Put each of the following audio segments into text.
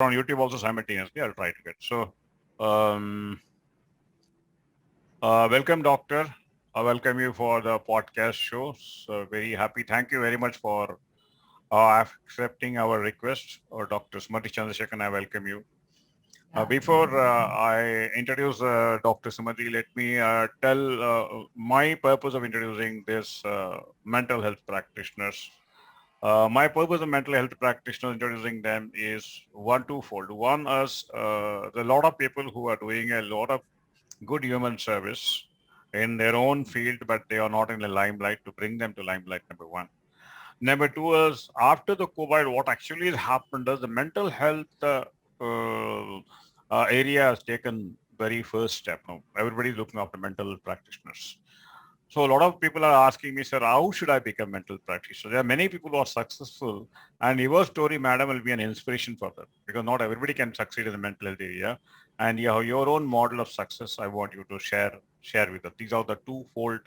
on YouTube also simultaneously. I'll try to get. So, um, welcome, Doctor. I welcome you for the podcast show. So very happy. Thank you very much for accepting our request. Or Dr. Sumathi Chandrasekhan, I welcome you. Before I introduce Dr. Sumathi, let me tell my purpose of introducing this mental health practitioners. My purpose of mental health practitioners introducing them is twofold. One is a lot of people who are doing a lot of good human service in their own field, but they are not in the limelight, to bring them to limelight, number one. Number two is after the COVID, what actually has happened is the mental health uh, area has taken very first step. Now, everybody is looking after mental practitioners. So a lot of people are asking me, sir, how should I become mental practitioner? There are many people who are successful, and your story, madam, will be an inspiration for them, because not everybody can succeed in the mental health area. And you have your own model of success. I want you to share with us. These are the twofold.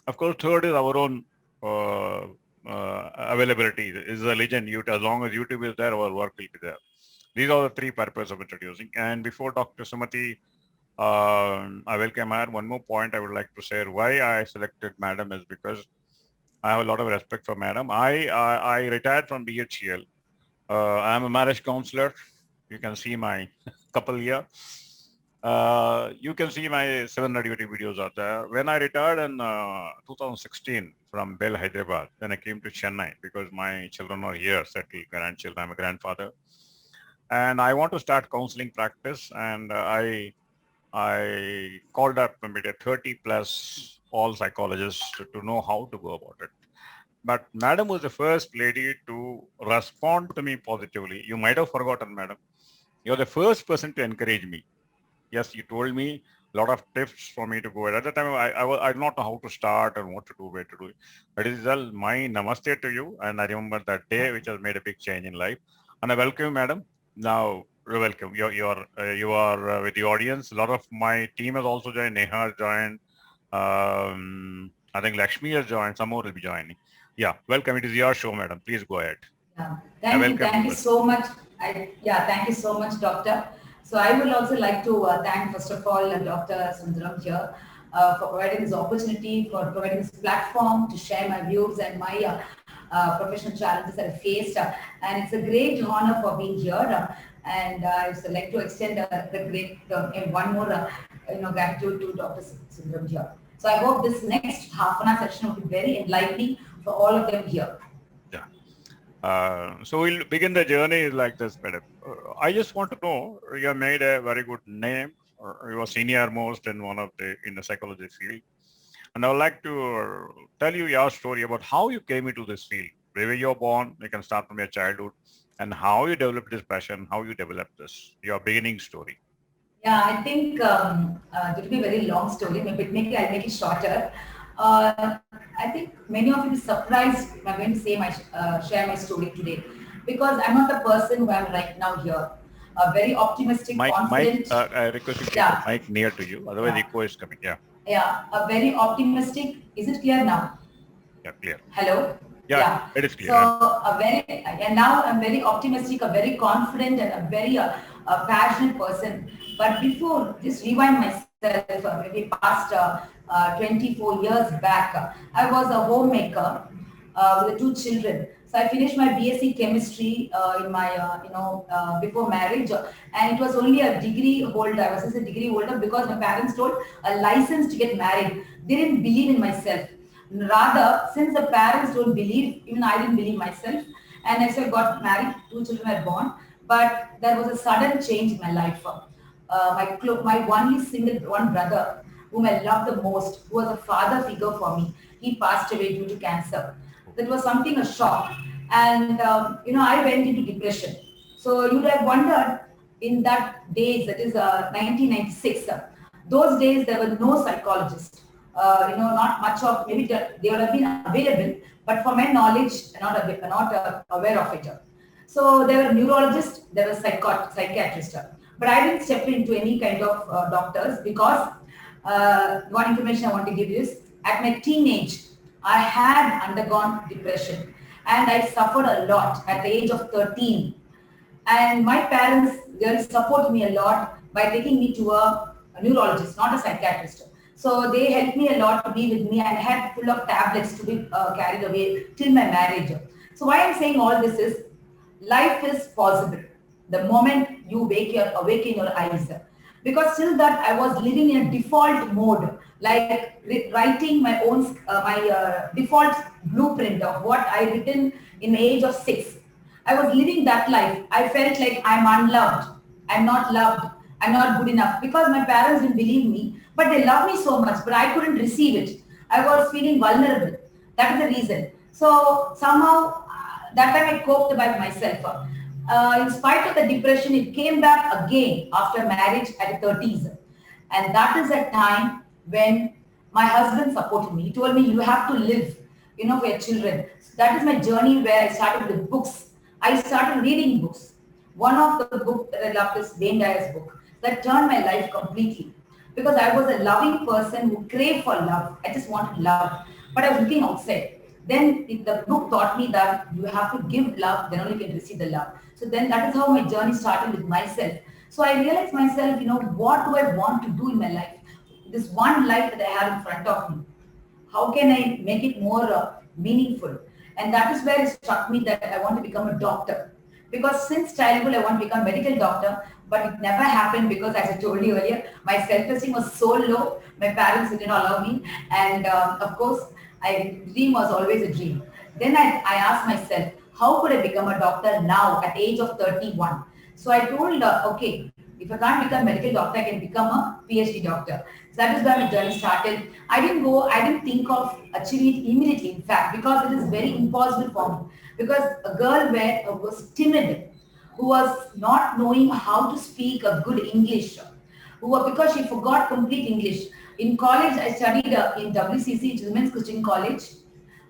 Of course, third is our own uh, availability. Is a legend. As long as YouTube is there, our work will be there. These are the three purposes of introducing. And before Dr. Sumathi, I welcome her. One more point I would like to say why I selected Madam is because I have a lot of respect for Madam. I retired from BHCL. I'm a marriage counselor. You can see my couple here. You can see my 7 radio videos out there. When I retired in 2016 from Bell, Hyderabad, then I came to Chennai because my children are here, settled grandchildren. I'm a grandfather. And I want to start counseling practice. And I called up maybe 30 plus all psychologists to know how to go about it. But Madam was the first lady to respond to me positively. You might have forgotten, Madam. You're the first person to encourage me. Yes, you told me a lot of tips for me to go. At that time, I did not know how to start and what to do, where to do it. But it is all my namaste to you. And I remember that day, which has made a big change in life. And I welcome you, Madam. Now, you're welcome. You are with the audience. A lot of my team has also joined. Neha has joined. I think Lakshmi has joined. Some more will be joining. Yeah, welcome. It is your show, Madam. Please go ahead. Yeah. Thank you so much. Thank you so much, Doctor. So I would also like to thank, first of all, Dr. Sunderam here for providing this opportunity, for providing this platform to share my views and my professional challenges that I faced. And it's a great honor for being here. And I would like to extend one more gratitude to Dr. Sunderam here. So I hope this next half an hour session will be very enlightening for all of them here. So we'll begin the journey like this, madam. I just want to know, you have made a very good name, or you are senior most in in the psychology field. And I would like to tell you your story about how you came into this field. Where you were born, you can start from your childhood, and how you developed this passion, how you developed this, your beginning story. Yeah, I think it will be a very long story. Maybe I'll make it shorter. I think many of you will be surprised when I'm going to share my story today, because I'm not the person who I am right now here. Very optimistic, confident. I request you to keep the mic near to you, otherwise echo is coming. Yeah. Yeah, a very optimistic. Is it clear now? Yeah, clear. Hello. Yeah, it is clear. So and now I'm very optimistic, a very confident, and a very passionate person. But before, just rewind myself, maybe past 24 years back, I was a homemaker with 2 children. So I finished my BSc chemistry in my, before marriage, and it was only a degree holder. I was just a degree holder because my parents told a license to get married. They didn't believe in myself. Rather, since the parents don't believe, even I didn't believe myself, and I still got married. 2 children were born, but there was a sudden change in my life. My one brother, whom I loved the most, who was a father figure for me, he passed away due to cancer. That was something, a shock. And, I went into depression. So you would have wondered, in that days, that is 1996, those days there were no psychologists. Not much of, maybe they would have been available, but for my knowledge, not aware of it. So there were neurologists, there were psychiatrists. But I didn't step into any kind of doctors, because one information I want to give you is, at my teenage, I had undergone depression, and I suffered a lot at the age of 13. And my parents really support me a lot by taking me to a neurologist, not a psychiatrist. So they helped me a lot to be with me, and I had full of tablets to be carried away till my marriage. So why I'm saying all this is, life is possible the moment you awaken your eyes. Because till that I was living in a default mode, like writing my own my default blueprint of what I written in the age of 6. I was living that life. I felt like I'm unloved, I'm not loved, I'm not good enough, because my parents didn't believe me, but they love me so much, but I couldn't receive it. I was feeling vulnerable. That is the reason. So somehow that time I coped by myself. In spite of the depression, it came back again after marriage at the 30s. And that is a time when my husband supported me. He told me, you have to live, for your children. So that is my journey where I started with books. I started reading books. One of the books that I loved is Wayne Dyer's book that turned my life completely. Because I was a loving person who craved for love. I just wanted love. But I was looking outside. Then the book taught me that you have to give love, then only you can receive the love. So then that is how my journey started with myself. So I realized myself, what do I want to do in my life? This one life that I have in front of me. How can I make it more meaningful? And that is where it struck me that I want to become a doctor. Because since childhood, I want to become a medical doctor, but it never happened because, as I told you earlier, my self-esteem was so low, my parents didn't allow me. And of course, dream was always a dream. Then I asked myself, how could I become a doctor now at age of 31? So I told, okay, if I can't become a medical doctor, I can become a PhD doctor. So that is where my journey started. I didn't think of achieving it immediately, in fact, because it is very impossible for me. Because a girl who was timid, who was not knowing how to speak a good English, because she forgot complete English. In college, I studied in WCC, which is Women's Christian College,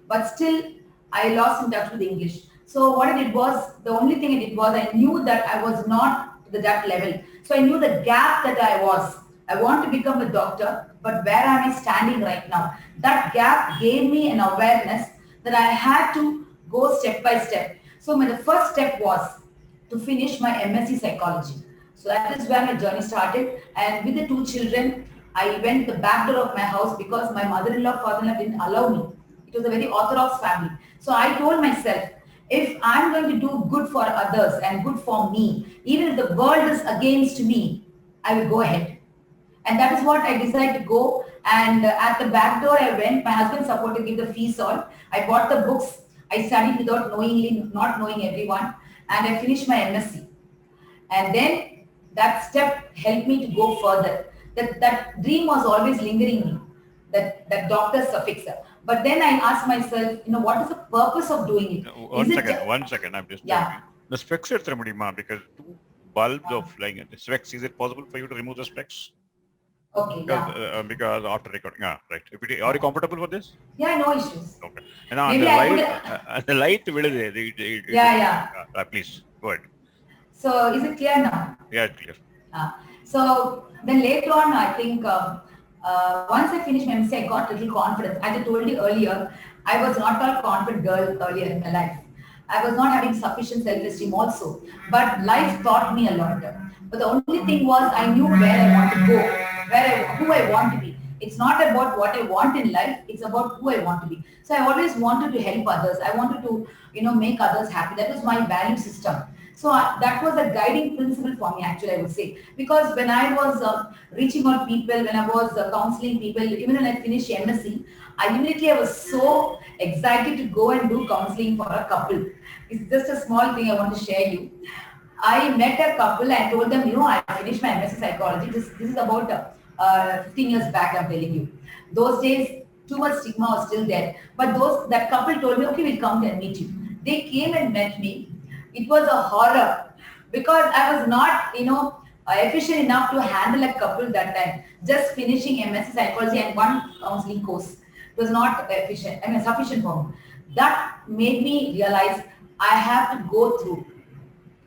but still I lost in touch with English. So what I did was, the only thing I did was, I knew that I was not to that level. So I knew the gap that I was. I want to become a doctor, but where am I standing right now? That gap gave me an awareness that I had to go step by step. So the first step was to finish my MSc psychology. So that is where my journey started. And with the 2 children, I went to the back door of my house because my mother-in-law, father-in-law didn't allow me. It was a very orthodox family. So I told myself, if I'm going to do good for others and good for me, even if the world is against me, I will go ahead. And that is what I decided to go. And at the back door I went. My husband supported me, the fees all. I bought the books. I studied without not knowing everyone. And I finished my MSc. And then that step helped me to go further. That dream was always lingering me, that doctor suffix. But then I asked myself, what is the purpose of doing it? One second, I'm just yeah. The specs are because 2 bulbs of flying at the specs. Is it possible for you to remove the specs? Okay. Because after recording, right. Are you comfortable for this? Yeah, no issues. Okay. And the light will. Please go ahead. So is it clear now? Yeah, it's clear. So then later on, I think once I finished my MSc, I got a little confidence. As I told you earlier, I was not a confident girl earlier in my life. I was not having sufficient self-esteem also. But life taught me a lot. But the only thing was, I knew where I want to go, who I want to be. It's not about what I want in life, it's about who I want to be. So I always wanted to help others. I wanted to, make others happy. That was my value system. So that was a guiding principle for me, actually, I would say. Because when I was reaching out people, when I was counseling people, even when I finished MSc, I was so excited to go and do counseling for a couple. It's just a small thing I want to share you. I met a couple and told them, I finished my MSc psychology. This is about 15 years back, I'm telling you. Those days, too much stigma was still there. But that couple told me, okay, we'll come and meet you. They came and met me. It was a horror because I was not, efficient enough to handle a couple that time. Just finishing MSc psychology and 1 counseling course. It was not sufficient for me. That made me realize I have to go through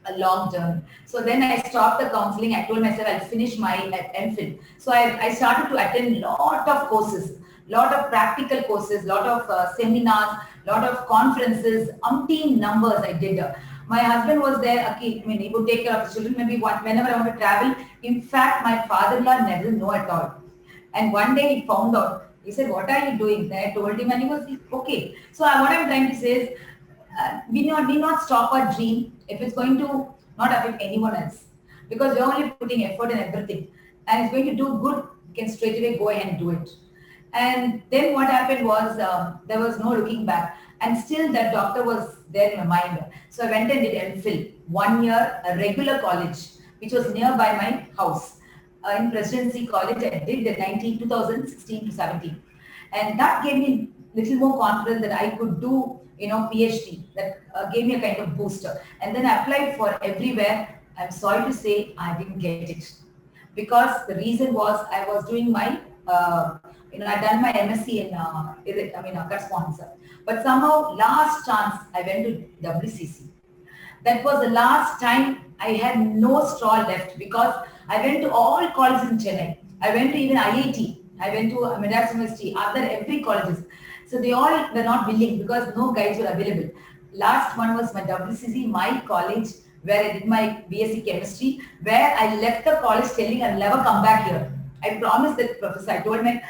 a long journey. So then I stopped the counseling. I told myself I'll finish my MPhil. So I started to attend lot of courses, lot of practical courses, lot of seminars, lot of conferences, umpteen numbers I did. My husband was there. Okay, I mean, he would take care of the children. Maybe whenever I want to travel. In fact, my father-in-law never know at all. And one day he found out. He said, "What are you doing?" Then I told him, and he was okay. So what I'm trying to say is, we not stop our dream if it's going to not affect anyone else, because we're only putting effort in everything, and it's going to do good. You can straight away go ahead and do it. And then what happened was, there was no looking back, and still that doctor was there in my mind. So I went and did MPhil, 1 year, a regular college, which was nearby my house, in Presidency College. I did the 2016 to 17, and that gave me little more confidence that I could do, PhD. That gave me a kind of booster. And then I applied for everywhere. I'm sorry to say I didn't get it, because the reason was I was doing my, I done my MSc in, correspondence. But somehow, last chance, I went to WCC. That was the last time I had no straw left, because I went to all colleges in Chennai. I went to even IIT. I went to Madras University, other every colleges. So they all were not willing, because no guides were available. Last one was my WCC, my college, where I did my BSc chemistry, where I left the college telling I'll never come back here. I promised that professor. I told him,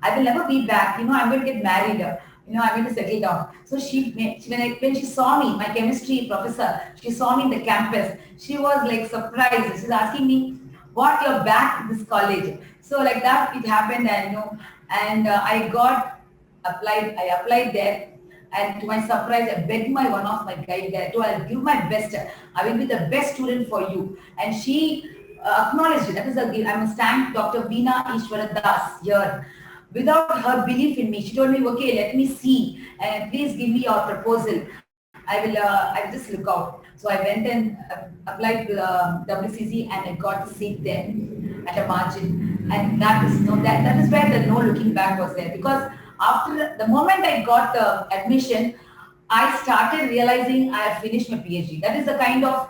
I will never be back. I'm going to get married. I'm going to settle down. So when she saw me, my chemistry professor, she saw me in the campus. She was like surprised. She's asking me, "What, you're back in this college?" So like that, it happened, and I got applied. I applied there, and to my surprise, I begged my one of my guide there to, "I'll give my best. I will be the best student for you." And she acknowledged it. That is I'm a stand Dr. Veena Ishwara Das here. Without her belief in me, she told me, "Okay, let me see, and please give me your proposal. I'll just look out." So I went and applied to WCC, and I got the seat there at a margin. And that is where the no looking back was there, because after the moment I got the admission, I started realizing I have finished my PhD. That is the kind of,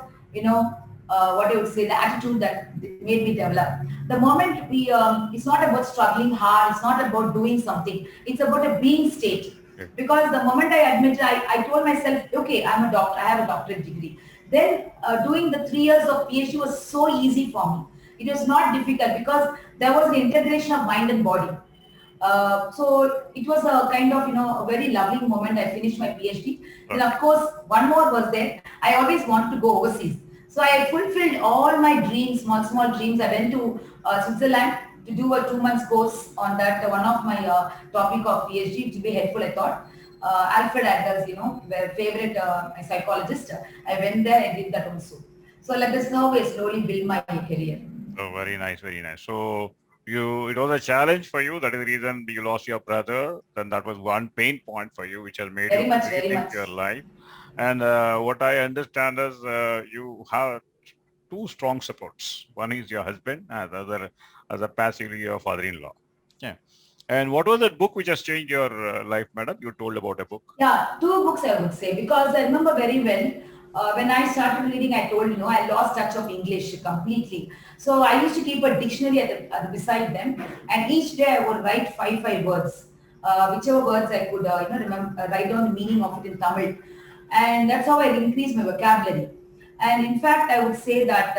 what I would say, the attitude that made me develop. The moment it's not about struggling hard, it's not about doing something, it's about a being state. Because the moment I admitted, I told myself, okay, I'm a doctor, I have a doctorate degree. Then doing the 3 years of PhD was so easy for me. It was not difficult, because there was the integration of mind and body. So it was a kind of, a very lovely moment. I finished my PhD. Then of course, one more was there. I always wanted to go overseas. So I fulfilled all my dreams, small dreams. I went to Switzerland to do a 2 months course on that, one of my topic of PhD, to be helpful, I thought. Alfred Adler's, their favorite psychologist. I went there, I did that also. So like this, how I slowly build my career. Oh, very nice, very nice. So it was a challenge for you. That is the reason you lost your brother. Then that was one pain point for you, which has made Very you much, very rethink much. your life. And what I understand is you have two strong supports. One is your husband, and the other as a passively your father-in-law. Yeah. And what was that book which has changed your life, madam? You told about a book. Yeah, two books I would say, because I remember very well when I started reading. I told I lost touch of English completely. So I used to keep a dictionary beside them, and each day I would write five words, whichever words I could remember, write down the meaning of it in Tamil, and that's how I increased my vocabulary. And in fact, I would say that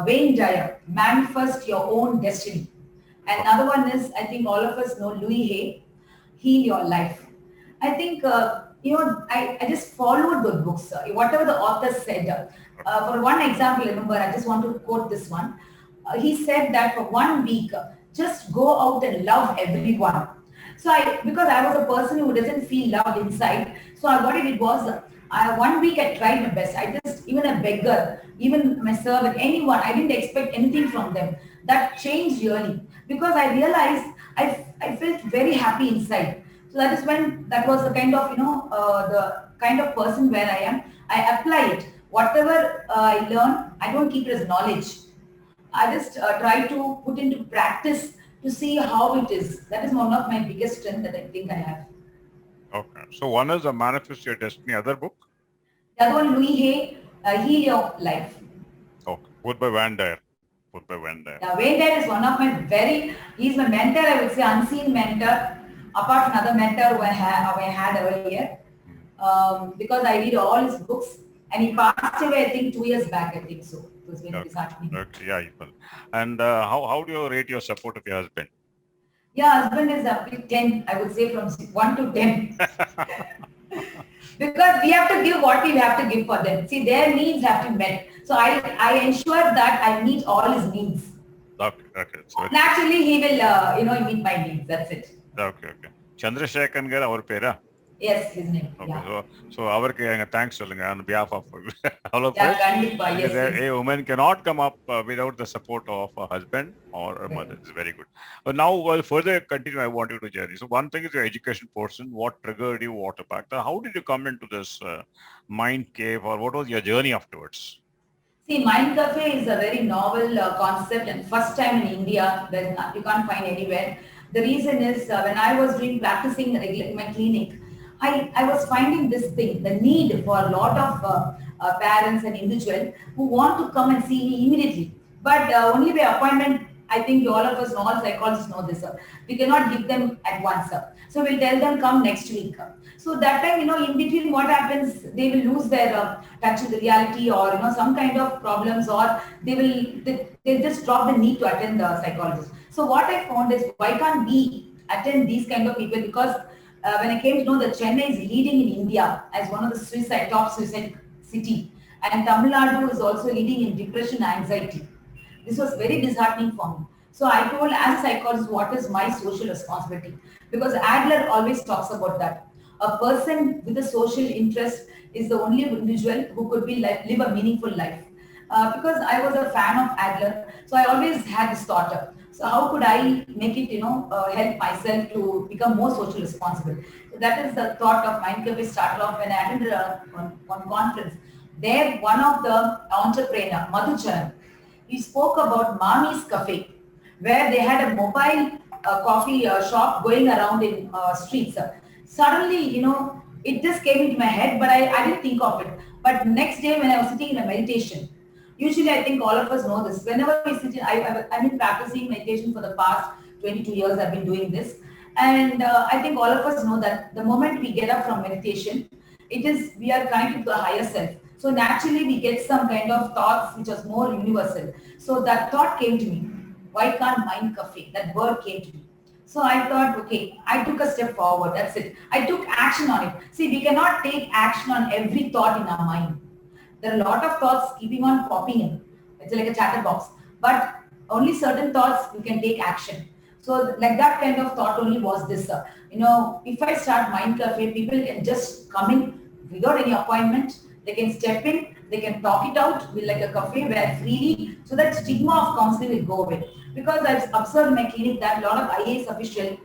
Wayne Dyer, "Manifest Your Own Destiny." And another one is, I think all of us know, Louis Hay, "Heal Your Life." I think, I just followed those books, whatever the author said. For one example, remember, I just want to quote this one. He said that for 1 week, just go out and love everyone. So because I was a person who doesn't feel loved inside, so what I did was, 1 week I tried my best. I just, even a beggar, even my servant, anyone, I didn't expect anything from them. That changed really, because I realized I felt very happy inside. So that is when, that was the kind of, the kind of person where I am. I apply it. Whatever I learn, I don't keep it as knowledge. I just try to put into practice to see how it is. That is one of my biggest strength that I think I have. Okay. So one is a Manifest Your Destiny, other book. The other one, Louis Hay, Heal Your Life. Okay. Both by Van Dyer. Both by Van Dyer. Yeah, Wayne Dyer is one of my he's my mentor, I would say, unseen mentor, apart from another mentor who I had earlier. Because I read all his books, And he passed away, I think, 2 years back, I think so. It was very Okay. disheartening. Okay. Yeah. Well. And how do you rate your support of your husband? Yeah, husband is up to 10, I would say from 1 to 10. Because we have to give what we have to give for them. See, their needs have to be met. So I ensure that I meet all his needs. Okay. Okay. It's very good. Naturally, he will, meet my needs. That's it. Okay. Okay. Chandrasekhan gar our pera. Yes, his name. Okay, Yeah. so அவருக்கு எங்க thanks சொல்லுங்க on behalf of all of Yeah, us, Kandipa. because Yes, yes. a woman cannot come up without the support of a husband or a mother. Right. It's very good. But now, well, further continue, I want you to journey. So one thing is your education portion. What triggered you? What impact? How did you come into this mind cave, or what was your journey afterwards? See, Mind Cafe is a very novel concept and first time in India. You can't find anywhere. The reason is when I was doing practicing in my clinic, I was finding this thing, the need for a lot of parents and individuals who want to come and see me immediately. But only by appointment, I think all of us, all psychologists know this. We cannot give them at once. So we'll tell them come next week. So that time, in between what happens, they will lose their touch with the reality or, some kind of problems or they'll just drop the need to attend the psychologist. So what I found is why can't we attend these kind of people? Because when I came to know that Chennai is leading in India as one of the top suicide city, and Tamil Nadu is also leading in depression and anxiety. This was very disheartening for me. So I told as a psychologist, what is my social responsibility? Because Adler always talks about that. A person with a social interest is the only individual who could live a meaningful life. Because I was a fan of Adler, so I always had this thought. So how could I make it, help myself to become more social responsible? So that is the thought of Mind Cafe started off when I attended one conference. There, one of the entrepreneur, Madhucharan, he spoke about Mami's Cafe, where they had a mobile coffee shop going around in streets. Suddenly, it just came into my head, but I didn't think of it. But next day when I was sitting in a meditation, usually I think all of us know this. Whenever we sit in, I've been practicing meditation for the past 22 years. I've been doing this. And I think all of us know that the moment we get up from meditation, we are connected to the higher self. So naturally we get some kind of thoughts which was more universal. So that thought came to me. Why can't Mind Cafe? That word came to me. So I thought, okay, I took a step forward. That's it. I took action on it. See, we cannot take action on every thought in our mind. There are a lot of thoughts keeping on popping in. It's like a chatterbox. But only certain thoughts you can take action. So like that kind of thought only was this. If I start Mind Cafe, people can just come in without any appointment. They can step in, they can talk it out with like a cafe where freely, so that stigma of counseling will go away. Because I've observed in my clinic that a lot of IAS officials,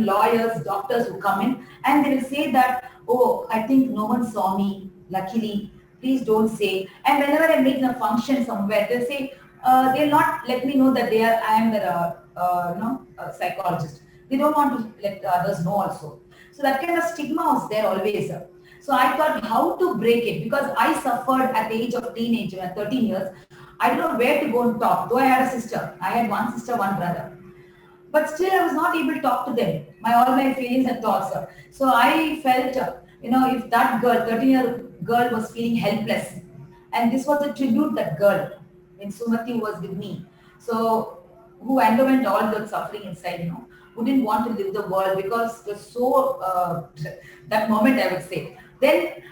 lawyers, doctors who come in and they will say that, oh, I think no one saw me, luckily, please don't say. And whenever I make a function somewhere, they'll say, they'll not let me know that I am a psychologist. They don't want to let others know also. So that kind of stigma was there always. So I thought how to break it, because I suffered at the age of teenager, at 13 years. I don't know where to go and talk. Though I had a sister. I had one sister, one brother. But still I was not able to talk to them. All my feelings and thoughts. So I felt, if that girl, 13-year girl was feeling helpless. And this was a tribute that girl, when Sumathi was with me. So who underwent all the suffering inside, who didn't want to live the world because it was so, that moment I would say. Then,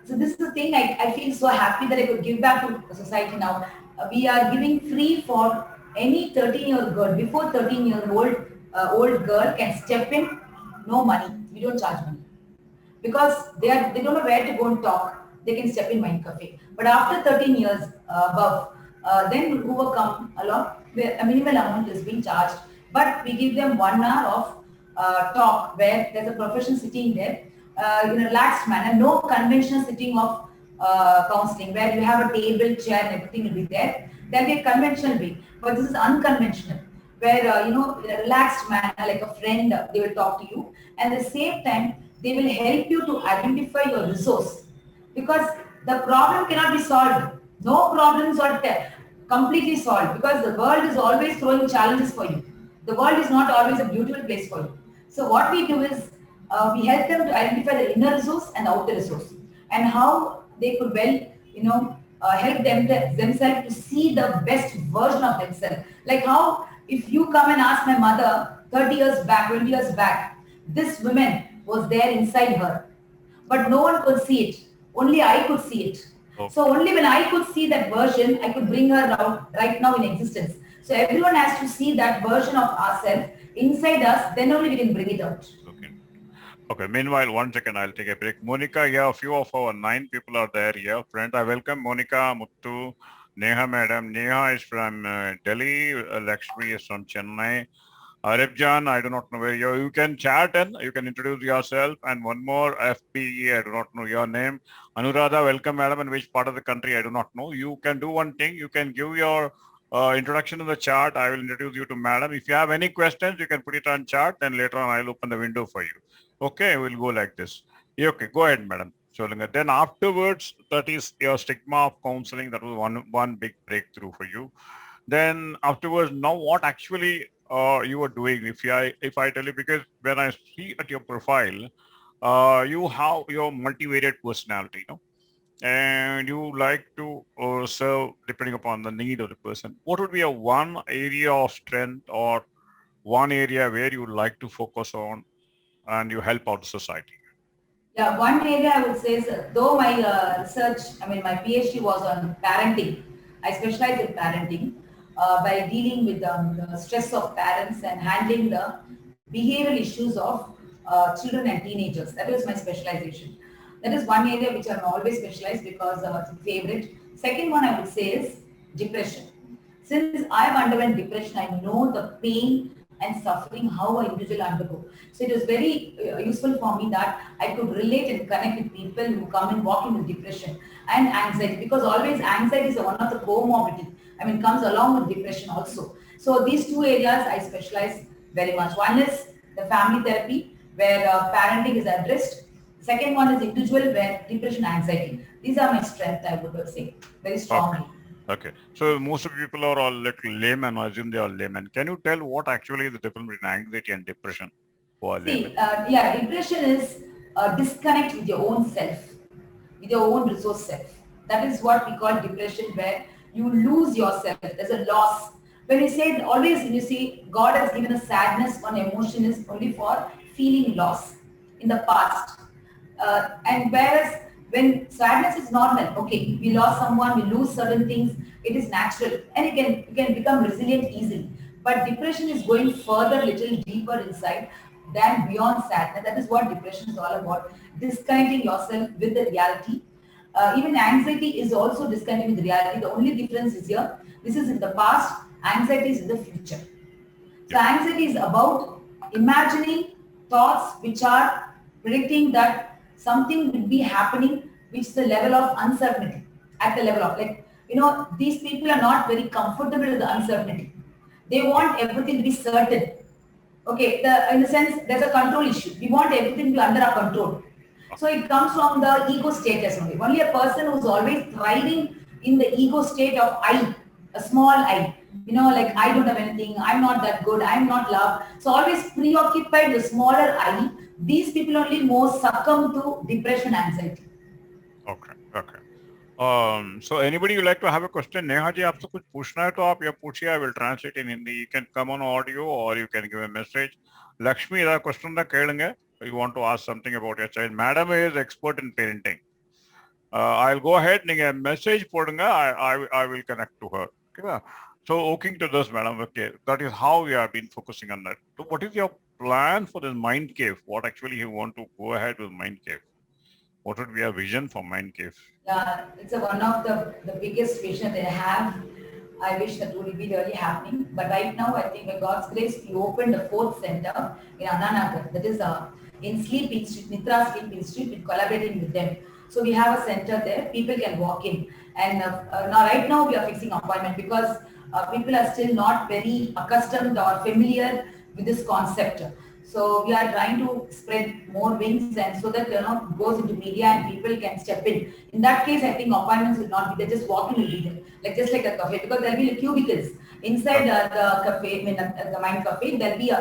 so this is the thing, I feel so happy that I could give back to society now. We are giving free for any 13-year girl, before 13-year-old girl can step in, no money. We don't charge money. Because they don't know where to go and talk. They can step in Mind Cafe. But after 13 years above, then who will come along, where a minimal amount is being charged. But we give them 1 hour of talk where there's a professional sitting there in a relaxed manner, no conventional sitting of counseling where you have a table, chair and everything will be there. There'll be a conventional way, but this is unconventional where, in a relaxed manner, like a friend, they will talk to you. And at the same time, they will help you to identify your resource, because the problem cannot be solved. No problems are completely solved, because the world is always throwing challenges for you. The world is not always a beautiful place for you. So what we do is we help them to identify the inner resource and the outer resource, and how they could well, help themselves to see the best version of themselves. Like how if you come and ask my mother 30 years back, 20 years back, this woman was there inside her, but no one could see it. Only I could see it. So Okay. only when I could see that version, I could bring her out right now in existence. So everyone has to see that version of ourselves inside us, then only we can bring it out. Okay. Okay. Meanwhile, 1 second, I'll take a break. Monica, yeah, a few of our 9 people are there here. Friend, I welcome Monica, Muttu, Neha, madam. Neha is from Delhi. Lakshmi is from Chennai. Arifjan, I do not know where you are. You can chat and you can introduce yourself. And one more, FPE, I do not know your name. Anuradha, welcome, madam. In which part of the country, I do not know. You can do one thing. You can give your introduction in the chat. I will introduce you to madam. If you have any questions, you can put it on chat. Then later on, I'll open the window for you. Okay, we'll go like this. Yeah, okay, go ahead, madam. So then afterwards, that is your stigma of counseling. That was one big breakthrough for you. Then afterwards, now what actually you are doing? If I tell you, because when I see at your profile, you have your multivariate personality, and you like to serve depending upon the need of the person. What would be a one area of strength or one area where you like to focus on and you help out the society? Yeah, one area I would say is, though my research, I mean, my PhD was on parenting. I specialize in parenting by dealing with the stress of parents and handling the behavioral issues of children and teenagers. That was my specialization. That is one area which I'm always specialized because it's a favorite. Second one I would say is depression. Since I've underwent depression, I know the pain and suffering how an individual undergo. So it was very useful for me that I could relate and connect with people who come and walk in with depression and anxiety, because always anxiety is one of the comorbidity. I mean, comes along with depression also. So these two areas I specialize very much. One is the family therapy where parenting is addressed. Second one is individual where depression, anxiety. These are my strength, I would say, very Okay. strongly. Okay. So most of the people are all little laymen. I assume they are laymen. Can you tell what actually is the difference between anxiety and depression for a layman? See, yeah, depression is disconnect with your own self, with your own resource self. That is what we call depression, where you lose yourself. There's a loss. When you say always, when you see God has given us sadness, one emotion is only for feeling loss in the past. And whereas when sadness is normal, okay, we lost someone, we lose certain things, it is natural, and you can become resilient easily. But depression is going further, little deeper inside than beyond sadness. That is what depression is all about: disconnecting yourself with the reality. Even anxiety is also disconnecting with reality. The only difference is here: this is in the past, anxiety is in the future. So Yep. anxiety is about imagining thoughts which are predicting that something will be happening, which is the level of uncertainty. At the level of, like, these people are not very comfortable with the uncertainty. They want everything to be certain. Okay, in the sense there's a control issue. We want everything to be under our control. So it comes from the ego status only. Only a person who's always thriving in the ego state of I, a small I. Like I don't have anything, I'm not that good, I'm not loved. So always preoccupied with smaller I. These people only more succumb to depression, anxiety. Okay. Okay. So anybody you like to have a question? Neha ji आपसे कुछ पूछना है तो आप ये पूछिए. I will translate in Hindi. You can come on audio or you can give a message. Lakshmi, the question that ಕೇಳುಂಗೆ. You want to ask something about your child. Madam is expert in parenting. I'll go ahead நீங்க message போடுங்க. I will connect to her. Okay. So okay to this, madam. Okay, that is how we have been focusing on that. So what is your plan for this mind cave? What actually you want to go ahead with mind cave? What would be a vision for mind cave? Yeah, it's one of the biggest vision they have. I wish that would be really happening. But right now, I think by God's grace, we opened a fourth center in Ananagar. That is in Sleep Institute, Mitra Sleep Institute, with collaborating with them. So we have a center there. People can walk in. And now, right now, we are fixing appointment because people are still not very accustomed or familiar with this concept. So we are trying to spread more wings, and so that goes into media and people can step in. In that case, I think appointments will not be there; just walk-in will be there, like just like a cafe, because there will be cubicles inside Okay. the cafe. I mean, the Mind Cafe. There will be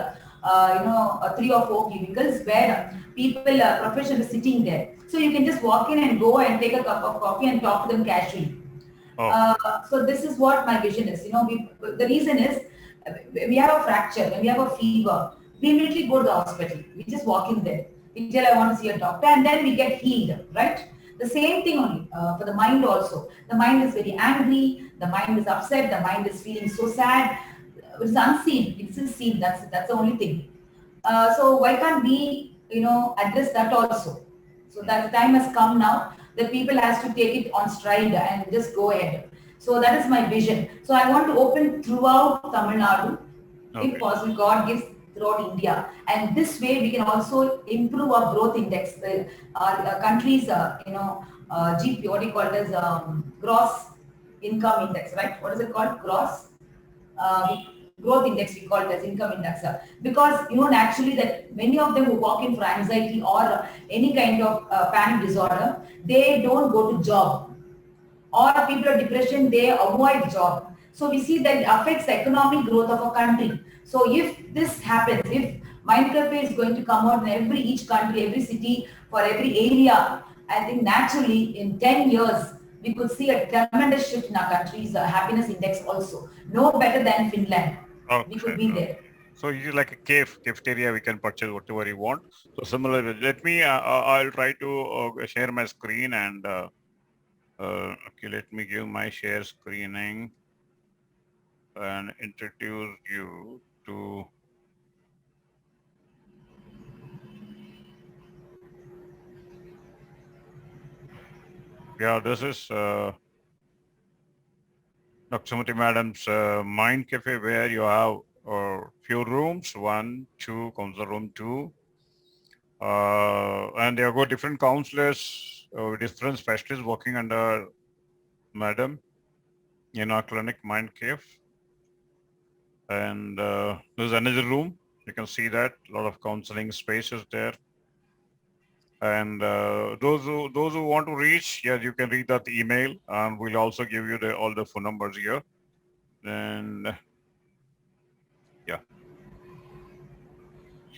three or four cubicles where people, professionals sitting there. So you can just walk in and go and take a cup of coffee and talk to them casually. Oh, So this is what my vision is. The reason is when we have a fracture, when we have a fever, we immediately go to the hospital. We just walk in there. We tell I want to see a doctor, and then we get healed, right? The same thing only for the mind also. The mind is very angry. The mind is upset. The mind is feeling so sad. It's unseen. It's just seen. That's the only thing. So why can't we, address that also? So that the time has come now that people has to take it on stride and just go ahead. So that is my vision. So I want to open throughout Tamil Nadu, if okay. possible, God gives throughout India. And this way we can also improve our growth index. Our country's, GP, what do you call it as gross income index, right? What is it called? Gross uh, growth index, we call it as income index. Because naturally that many of them who walk in for anxiety or any kind of panic disorder, they don't go to job, or people of depression, they avoid job. So we see that it affects the economic growth of a country. So if this happens, if mindcafe is going to come out in each country, every city, for every area, I think naturally in 10 years we could see a tremendous shift in our country's happiness index also. No better than Finland. We Okay. could be there. So it is like a cafeteria. We can purchase whatever you want. So similarly, let me. I'll try to share my screen and okay. Let me give my share screening and introduce you to. Yeah, this is Dr. Sumathi Madam's Mind Cafe, where you have few rooms. One, two, counselor room two. And they have got different counselors, different specialists working under Madam in our clinic, Mind Cave. And there's another room. You can see that a lot of counseling spaces there. And those who want to reach, yeah, you can read that email, and we'll also give you all the phone numbers here. And yeah, yeah,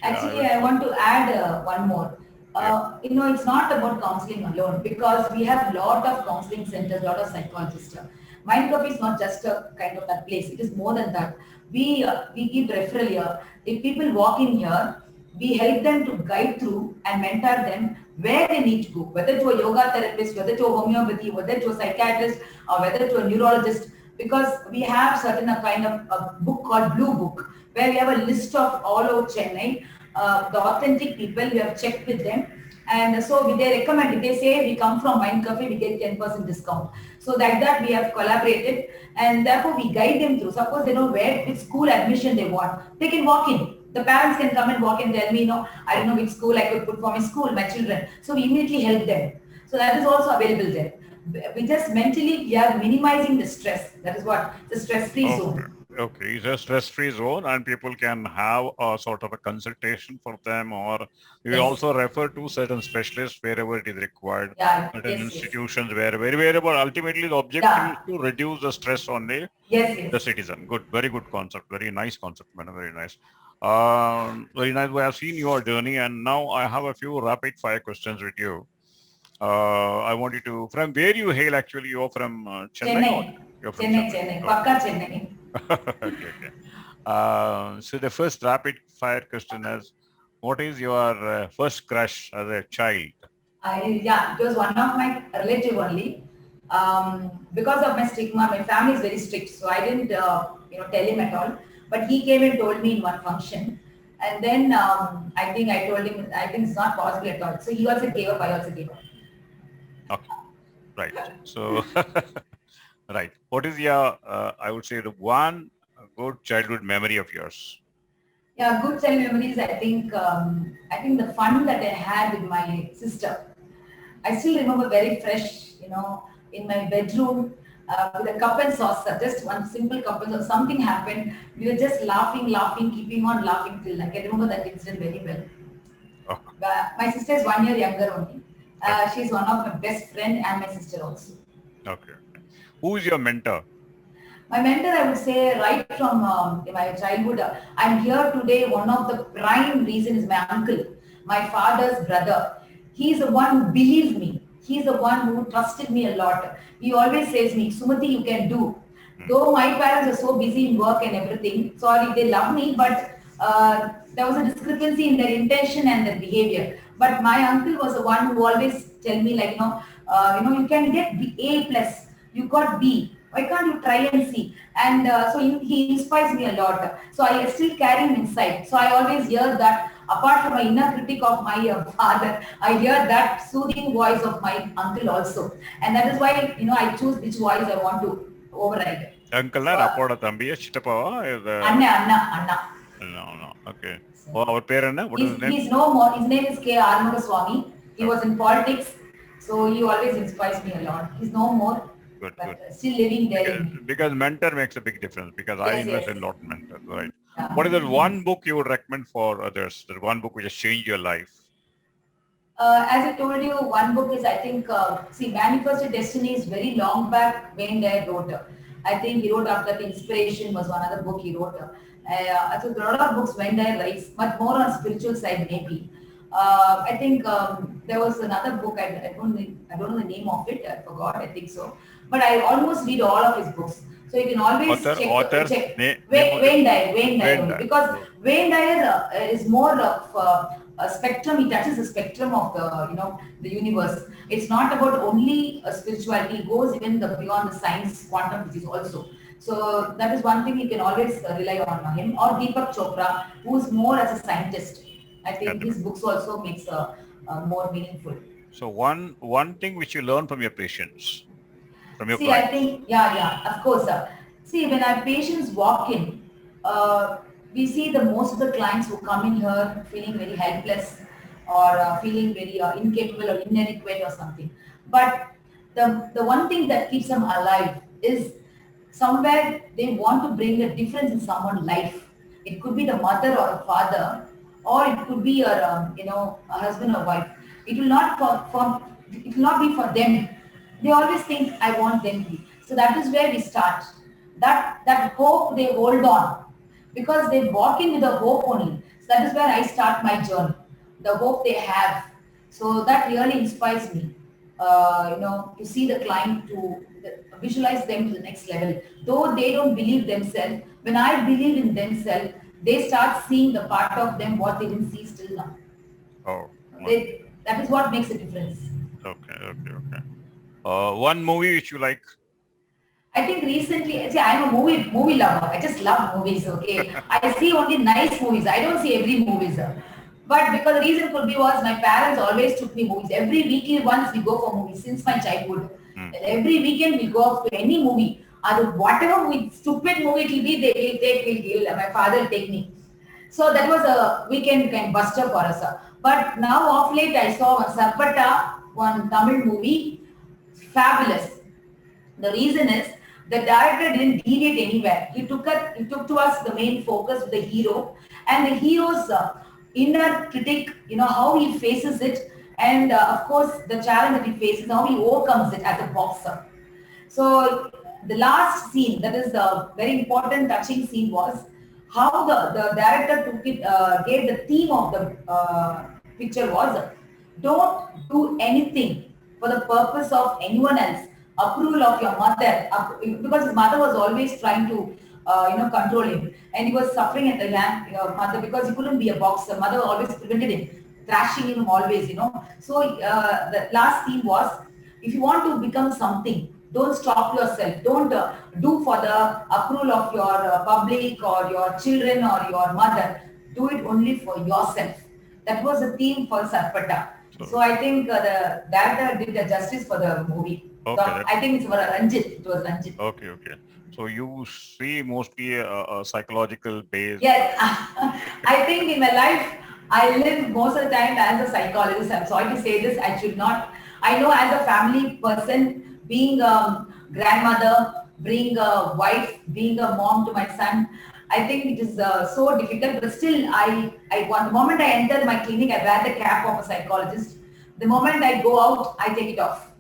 I Actually, will I show. want to add one more. Yeah. It's not about counseling alone, because we have a lot of counseling centers, a lot of psychologists. Mind Cup is not just a kind of that place. It is more than that. We give referral here. If people walk in here, we help them to guide through and mentor them where they need to go, whether to a yoga therapist, whether to a homeopathy, whether to a psychiatrist, or whether to a neurologist. Because we have certain a kind of a book called Blue Book, where we have a list of all over Chennai, the authentic people. We have checked with them, and so they recommend. If they say we come from Mind Cafe, we get 10% discount. So like that we have collaborated, and therefore we guide them through. Suppose they know which school admission they want, they can walk in. The parents can come and walk and tell me, I don't know which school I could put for my school, my children. So we immediately help them. So that is also available there. We just mentally we are minimizing the stress. That is what the stress-free Okay. zone. Okay. It's a stress-free zone, and people can have a sort of a consultation for them, or we Yes. also refer to certain specialists wherever it is required, Yeah. certain Yes. Yes. institutions wherever ultimately the objective is Yeah. to reduce the stress on Yes. the Yes. citizen. Good, very good concept, very nice concept, madam, very nice. Very nice. We have seen your journey, and now I have a few rapid fire questions with you. I want you to, from where you hail actually, you're from Chennai, or Chennai. you're from Chennai. Chennai? Chennai. Okay. Pakka Chennai. Okay, okay. So the first rapid fire question is, what is your first crush as a child? Yeah, it was one of my relative only. Because of my stigma, my family is very strict, so I didn't, tell him at all. But he came and told me in one function, and then I think I told him, I think it's not possible at all. So he also gave up, I also gave up. Okay, right. So, right. What is your, I would say, the one good childhood memory of yours? Yeah, good child memories. I think the fun that I had with my sister. I still remember very fresh. In my bedroom with a cup and saucer, just one simple cup and saucer. Something happened. We were just laughing, laughing, keeping on laughing till I can remember that incident very well. Oh, My sister is 1 year younger only. okay, She's one of my best friend and my sister also. okay. Who is your mentor? My mentor, I would say, right from my childhood, I'm here today. One of the prime reasons is my uncle, my father's brother. He's the one who believed me. He's the one who trusted me a lot. He always says me, Sumathi, you can do. Hmm. Though my parents are so busy in work and everything, sorry, they love me, but there was a discrepancy in their intention and their behavior. But my uncle was the one who always tell me like, you can get A plus, you got B. Why can't you try and see? And so he inspires me a lot. So I still carry him inside. So I always hear that apart from my inner critic of my father, I hear that soothing voice of my uncle also. And that is why, I choose which voice I want to override. Uncle So, அப்பாவோட தம்பியா சித்தப்பாவா இது? Anna. No, no. Okay. ஓ, அவர் பேர் என்ன? What is his name? He's no more. His name is K. Armugaswamy. He was Okay. in politics, so he always inspires me a lot. He's no more, Good, but good. still living there Because, in me. because mentor makes a big difference, because I Yes, invest yes. in a lot in mentors, right? Yeah. What is that one book you would recommend for others? That one book which has changed your life? As I told you, one book is, I think, Manifested Destiny is very long back when I wrote. I think he wrote after the Inspiration was one other book he wrote. So there are a lot of books when I writes, but more on spiritual side maybe. I think there was another book, I don't know the name of it, I forgot, I think so. But I almost read all of his books. So you can always Author's check. name of the Wayne Dyer Wayne only. Dyer. Because Good. Wayne Dyer is more of a spectrum. He touches the spectrum of the universe. It's not about only spirituality. It goes even beyond the science, quantum physics also. So that is one thing you can always rely on him. Or Deepak Chopra, who is more as a scientist. I think his books also makes more meaningful. So one thing which you learn from your patients, from your See, I clients. think, of course. See, when our patients walk in, we see the most of the clients who come in here feeling very helpless or feeling very incapable or inadequate or something. But the one thing that keeps them alive is somewhere they want to bring a difference in someone's life. It could be the mother or a father, or it could be a husband or wife. It will not it will not be for them. They always think I want them to be. So that is where we start. That hope they hold on because they walk in with the hope only. So that is where I start my journey. The hope they have. So that really inspires me. To see the client to visualize them to the next level. Though they don't believe themselves, when I believe in themselves, they start seeing the part of them what they didn't see still now. Oh, okay, That is what makes a difference. okay. One movie which you like? I think recently, see, I'm a movie lover. I just love movies. Okay, I see only nice movies. I don't see every movies. But because the reason could be was my parents always took me movies. Every weekend once we go for movies since my childhood. Hmm. Every weekend we go off to any movie. Whatever movie, stupid movie it will be, they will take me. My father will take me. So that was a weekend kind of buster for us. But now of late I saw one Sarpata, one Tamil movie, fabulous. The reason is the director didn't deviate anywhere. He took to us the main focus of the hero and the hero's inner critic, how he faces it, and of course the challenge that he faces, how he overcomes it as a boxer. So the last scene, that is the very important, touching scene, was how the director took it, gave the theme of the picture was don't do anything for the purpose of anyone else, approval of your mother, because his mother was always trying to control him, and he was suffering at the hand, mother, because he couldn't be a boxer. Mother always prevented him, thrashing him always. So the last theme was, if you want to become something, don't stop yourself. Don't do for the approval of your public or your children or your mother. Do it only for yourself. That was the theme for Sarpata. So I think the director did the justice for the movie. Okay, I think it's for Ranjit. It was Ranjit. okay. So you see mostly a psychological base. Yes, I think in my life, I live most of the time as a psychologist. I'm sorry to say this, I should not. I know as a family person, being a grandmother, being a wife, being a mom to my son, I think it is so difficult. But still, the moment I enter my clinic, I wear the cap of a psychologist. The moment I go out, I take it off.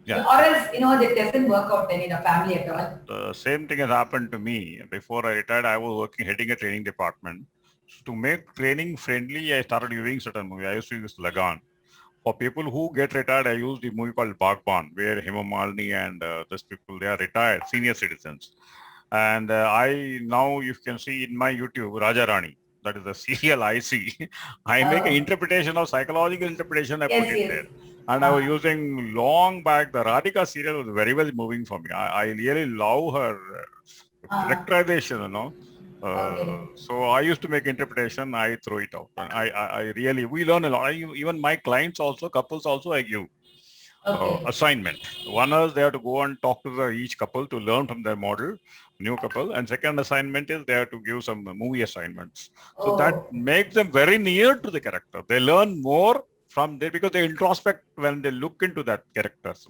Yeah. Or else, that doesn't work out then in a family at all. The same thing has happened to me. Before I retired, I was working heading a training department. To make training friendly, I started using certain movie. I used to use Lagan. For people who get retired, I use the movie called Bagban, where Hema Malini and those people, they are retired, senior citizens. And I now, you can see in my YouTube, Raja Rani, that is the serial I see. I make an Oh, interpretation of psychological interpretation, I put yes, it yes. there. And I was Uh, using long back, the Radhika serial was very well moving for me. I really love her uh, characterization. okay, So I used to make interpretation, I throw it out. And I really, we learn a lot. Even my clients also, couples also, I give okay. assignment. One is they have to go and talk to each couple to learn from their model, new couple. And second assignment is they have to give some movie assignments. So that Oh, makes them very near to the character. They learn more from there because they introspect when they look into that characters.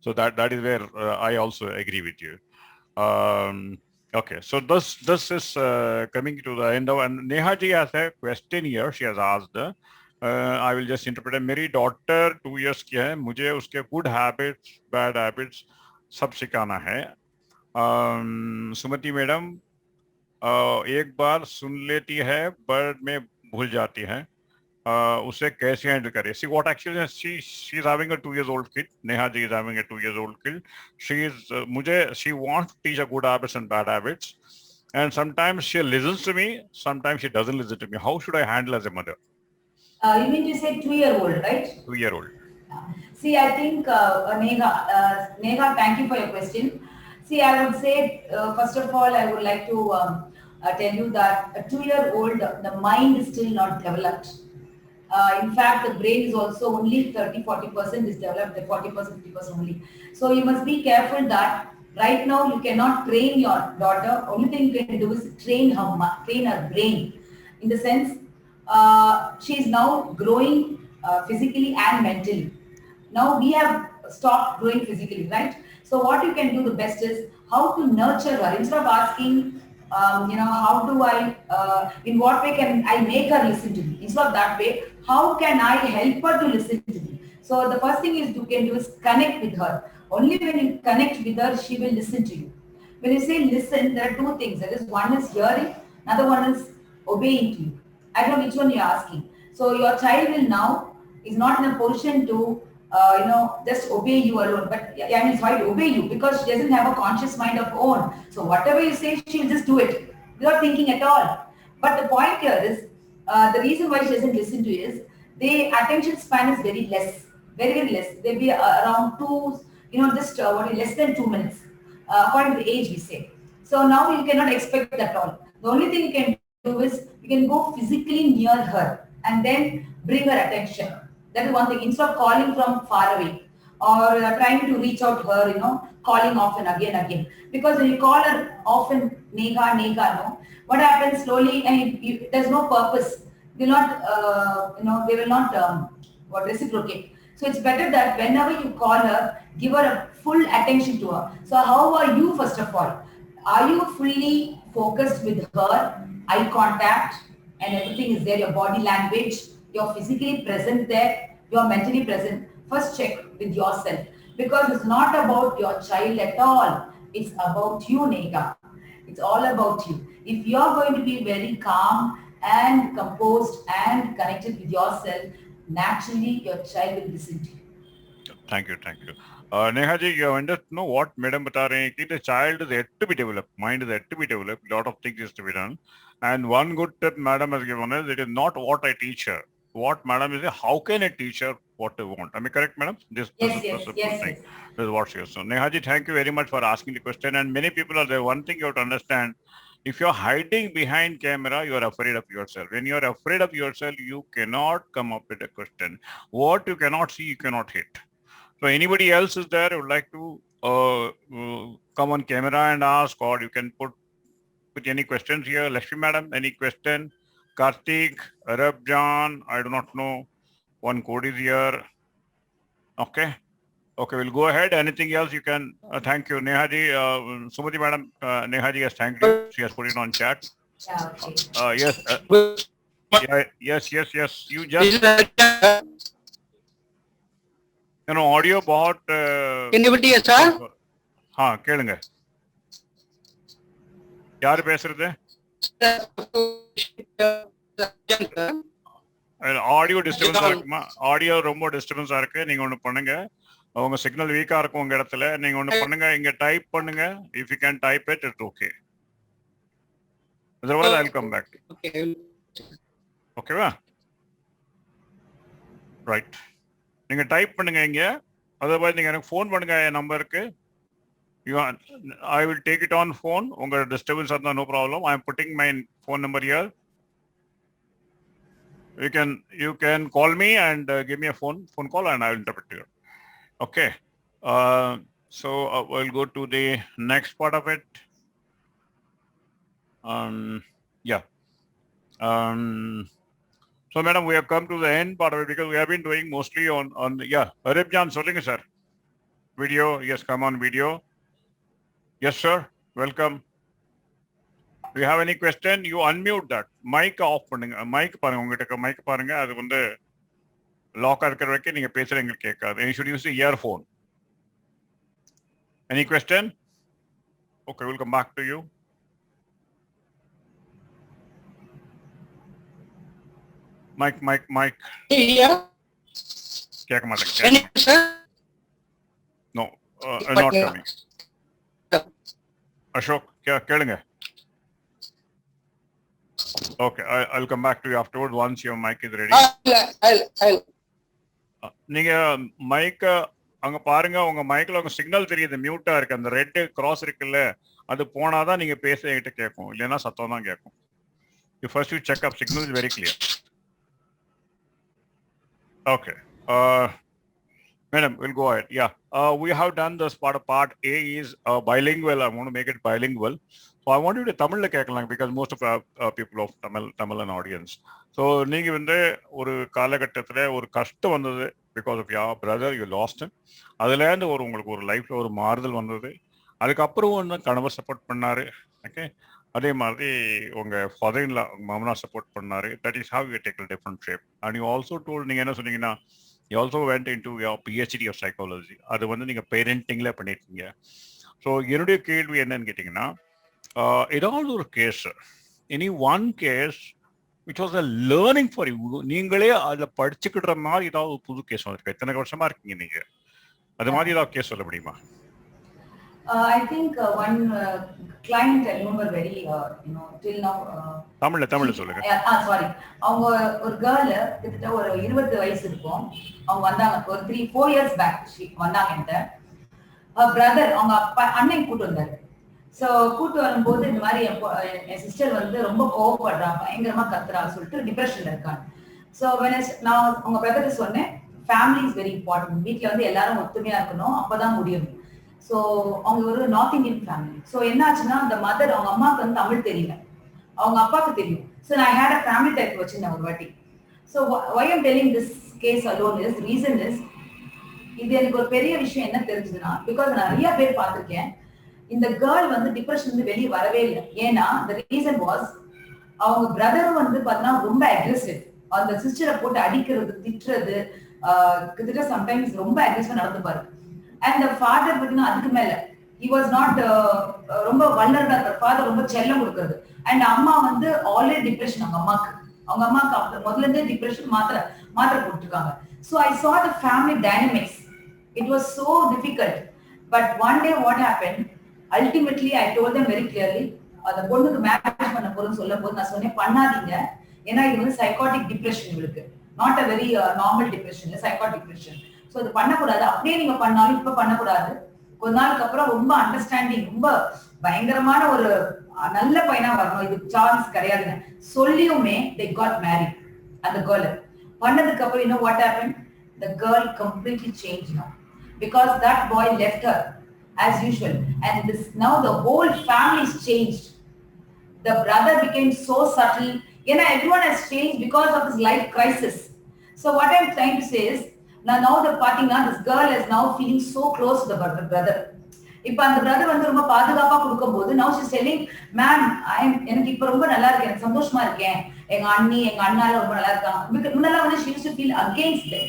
So that is where I also agree with you. Um, okay, so this is coming to the end of, and Neha ji has a question here. She has asked. I will just interpret it. मेरी daughter 2 years की है. मुझे उसके good habits, bad habits सब सिखाना है. सुमति madam एक बार सुन लेती है but में भूल जाती है. उसे कैसे हैंडल करें? See what actually she's having a 2 years old kid. Neha ji is having a 2 years old kid. She wants to teach her good habits and bad habits, and sometimes she listens to me, sometimes she doesn't listen to me. How should I handle as a mother? you mean to say 2-year-old, right? 2 year old. See, I think, Neha, thank you for your question. See, I would say, first of all, I would like to tell you that a 2-year-old, the mind is still not developed. In fact, the brain is also only 30-40% is developed, the 40%, 50% only. So you must be careful that right now you cannot train your daughter. Only thing you can do is train her brain. In the sense, she is now growing physically and mentally. Now we have stopped growing physically, right? So what you can do the best is how to nurture her instead of asking, how do I, in what way can I make her listen to me? Instead of that way, how can I help her to listen to me? So the first thing is you can do is connect with her. Only when you connect with her, she will listen to you. When you say listen, there are two things. That is, one is hearing, another one is obeying to you. I don't know which one you're asking. So your child will now is not in a position to just obey you alone. But yeah, I mean, why obey you? Because she doesn't have a conscious mind of her own. So whatever you say, she'll just do it without thinking at all. But the point here is the reason why she doesn't listen to you is the attention span is very less, very very less. They'll be around two, just less than 2 minutes according to the age we say. So now you cannot expect that all. The only thing you can do is you can go physically near her and then bring her attention. That is one thing. Instead of calling from far away or trying to reach out her, calling often again. Because when you call her often, nega, nega, no, what happens slowly and there's no purpose. Will not, they will not reciprocate. So it's better that whenever you call her, give her a full attention to her. So how are you first of all? Are you fully focused with her, eye contact, and everything is there, your body language, you're physically present there, you're mentally present? First check with yourself because it's not about your child at all. It's about you, Nega. It's all about you. If you're going to be very calm and composed and connected with yourself, naturally your child will listen to you. Thank you, thank you. Neha ji, you understand know what Madam बता रहे हैं कि the child is yet to be developed, mind is yet to be developed, lot of things is to be done. And one good tip Madam has given us, it is not what I teach her. What Madam is, how can I teach her what they want? Am I correct, Madam? This is Yes, the yes, simple yes, thing. yes. This is what she is. So Neha ji, thank you very much for asking the question. And many people are there. One thing you have to understand, if you're hiding behind camera, you are afraid of yourself. When you are afraid of yourself, you cannot come up with a question. What you cannot see, you cannot hit. So anybody else is there who would like to come on camera and ask, or you can put any questions here. Lakshmi madam, any question? Karthik, Arab Jan, I do not know. One code is here. Okay. Okay, we'll go ahead. Anything else you can, thank you. Nehaji, Sumati madam, Nehaji has thanked you. She has put it on chat. Yeah, okay. Yes, yeah, yes. You just, audio बहुत connectivity है sir. हाँ கேளுங்க. யார் பேசுறது? Audio டிஸ்டர்பன்ஸா இருக்குமா? Audio ரொம்ப டிஸ்டர்பன்ஸா இருக்கு. நீங்க ஒண்ணு பண்ணுங்க, உங்க சிக்னல் வீக்கா இருக்கும் உங்க இடத்துல. நீங்க ஒண்ணு பண்ணுங்க, இங்க டைப் பண்ணுங்க. If you can type it it's okay. otherwise I'll come back. ஓகேவா? ரைட். நீங்க டைப் பண்ணுங்க இங்க. otherwise நீங்க எனக்கு ஃபோன் பண்ணுங்க என் நம்பருக்கு. I will take it on phone. உங்க டிஸ்டர்பன்ஸ் இருந்தா no problem. I am putting my phone number here. You can call me and give me a phone call and I will interpret to you. Okay. So we'll go to the next part of it. Yeah. So madam, we have come to the end part of it because we have been doing mostly on yeah. Arif Jan, சொல்லுங்க sir. Video, yes, come on video. Yes sir, welcome. Do you have any question? You unmute that. Mic off பண்ணுங்க. Mic பாருங்க, உங்ககிட்ட mic பாருங்க. அது வந்து lock இருக்கிற வரைக்கும் நீங்க பேசுறது எங்களுக்கு கேட்காது. You should use the earphone. Any question? Okay, we'll come back to you. Mic. Yeah. கேட்க மாட்டேங்க. Sir. No, not coming. Ashok, கேளுங்க. Okay, I'll come back to you afterwards once your mic is ready. I'll. நீங்க மைக்க அங்க பாருங்க, உங்க மைக்ல உங்க சிக்னல் தெரியுது, மியூட்டா இருக்கு. அந்த ரெட் கிராஸ் இருக்குல்ல, அது போனாதான் நீங்க பேச என்கிட்ட கேட்கும், இல்லைன்னா சத்தம் தான் கேட்கும். You first you check up signal is very clear. Okay. Madam, we'll go ahead. Yeah. We have done this part A is bilingual. I want to make it bilingual. So I want you to Tamil கேட்கலாம் because most of people of Tamil an audience. So நீங்க வந்து ஒரு காலகட்டத்துல ஒரு கஷ்டம் வந்தது because of your brother, you lost him. அதுலேருந்து உங்களுக்கு ஒரு லைஃப்ல ஒரு மாறுதல் வந்தது. அதுக்கப்புறம் வந்து கணவர் சப்போர்ட் பண்ணாரு. ஓகே, அதே மாதிரி உங்க ஃபாதர் இன் லா மாமனார் சப்போர்ட் பண்ணாரு. That is how you take a different shape. And you also told, நீங்க என்ன சொன்னீங்கன்னா, you also went into your PhD of psychology. அது வந்து நீங்க பேரண்டிங்ல பண்ணிருக்கீங்க. ஸோ என்னுடைய கேள்வி என்னன்னு கேட்டீங்கன்னா, ஏதாவது ஒரு case, any one case which was a learning for you, நீங்களே அதில் படிச்சுக்கிற மாதிரி ஏதாவது ஒரு புது கேஸ் வந்திருக்கு? எத்தனை வருஷமா இருக்கீங்க நீங்க, அது மாதிரி ஏதாவது கேஸ் சொல்ல முடியுமா? I think one client I remember very, till now. தமிழ்ல சொல்லுங்க. Sorry. அவங்க ஒரு கேர்ள், கிட்டத்தட்ட ஒரு 20 வயசு இருக்கும். அவங்க வந்தாங்க ஒரு 3-4 years back. வந்தாங்க என்கிட்ட. பிரதர், அவங்க அப்பா அண்ணன் கூட்டு வந்தாரு. ஸோ கூட்டு வரும்போது இந்த மாதிரி என் சிஸ்டர் வந்து ரொம்ப கோவப்படுறா, பயங்கரமா கத்துறா சொல்லிட்டு டிப்ரெஷன்ல இருக்காங்க. ஸோ நான் உங்க பிரதர் சொன்னேன், ஃபேமிலி இஸ் வெரி இம்பார்ட்டன்ட். வீட்டில் வந்து எல்லாரும் ஒத்துமையா இருக்கணும், அப்பதான் முடியும். ஸோ அவங்க ஒரு நார்த் இந்தியன் ஃபேமிலி. ஸோ என்ன ஆச்சுன்னா, அந்த மதர், அவங்க அம்மாவுக்கு வந்து தமிழ் தெரியல, அவங்க அப்பாவுக்கு தெரியும். ஸோ நான் ஹேட் அ ஃபேமிலி டைப் வச்சிருந்தேன் ஒரு வாட்டி. So why I'm telling this case alone is, reason is, இது எனக்கு ஒரு பெரிய விஷயம் என்ன தெரிஞ்சதுன்னா, பிகாஸ் நிறைய பேர் பார்த்திருக்கேன், இந்த கேர்ள் வந்து டிப்ரெஷன் வந்து வெளியே வரவே இல்லை. ஏன்னா the reason was, அவங்க பிரதரும் வந்து பார்த்தீங்கன்னா ரொம்ப அக்ரெசிவ். அந்த சிஸ்டரை போட்டு அடிக்கிறது, திட்டுறது, கிட்டத்தட்ட சம்டைம்ஸ் ரொம்ப அக்ரெசிவா நடந்துப்பாரு. அண்ட் ஃபாதர் பார்த்தீங்கன்னா அதுக்கு மேல he was not ரொம்ப வல்லரடா இருக்கார். ஃபாதர் ரொம்ப செல்லம் கொடுக்கறது. அண்ட் அம்மா வந்து ஆல்ரெடி டிப்ரெஷன். அவங்க அம்மாக்கு முதல்ல இருந்தே டிப்ரெஷன், மாத்திரை போட்டுருக்காங்க. So I saw the family dynamics. It was so difficult. But one day what happened, ultimately I told them very clearly, அந்த பொண்ணுக்கு மேரேஜ் பண்ண போறேன்னு சொல்லும் போது நான் சொன்னேன், பண்ணாதீங்க, ஏன்னா இது வந்து சைக்காட்டிக் டிப்ரெஷன் இருக்கு, not a very normal depression, psychotic depression. So இது பண்ணக்கூடாது. அப்படியே நீங்க பண்ணாலும் இப்ப பண்ணக்கூடாது. கொஞ்ச நாளுக்கு அப்புறம் ரொம்ப அண்டர்ஸ்டாண்டிங், ரொம்ப பயங்கரமான ஒரு நல்ல பையனா வரணும், இது சான்ஸ் கிடையாதுன்னு சொல்லியுமே they got married. அந்த கேர்ள் பண்ணதுக்கு அப்புறம் you know what happened? The girl completely changed now because that boy left her as usual, and this now the whole family is changed. The brother became so subtle. Everyone has changed because of this life crisis. So what I'm trying to say is, now the parting, this girl is now feeling so close to the brother. இப்ப அந்த brother வந்து ரொம்ப பாதுகாப்பா கொடுக்கும்போது now she's telling, ma'am எனக்கு இப்ப ரொம்ப நல்லா இருக்கு, எனக்கு சந்தோஷமா இருக்கேன், எங்க அண்ணால ரொம்ப நல்லா இருக்காங்க. முன்னெல்லாம் வந்து she used to feel against them.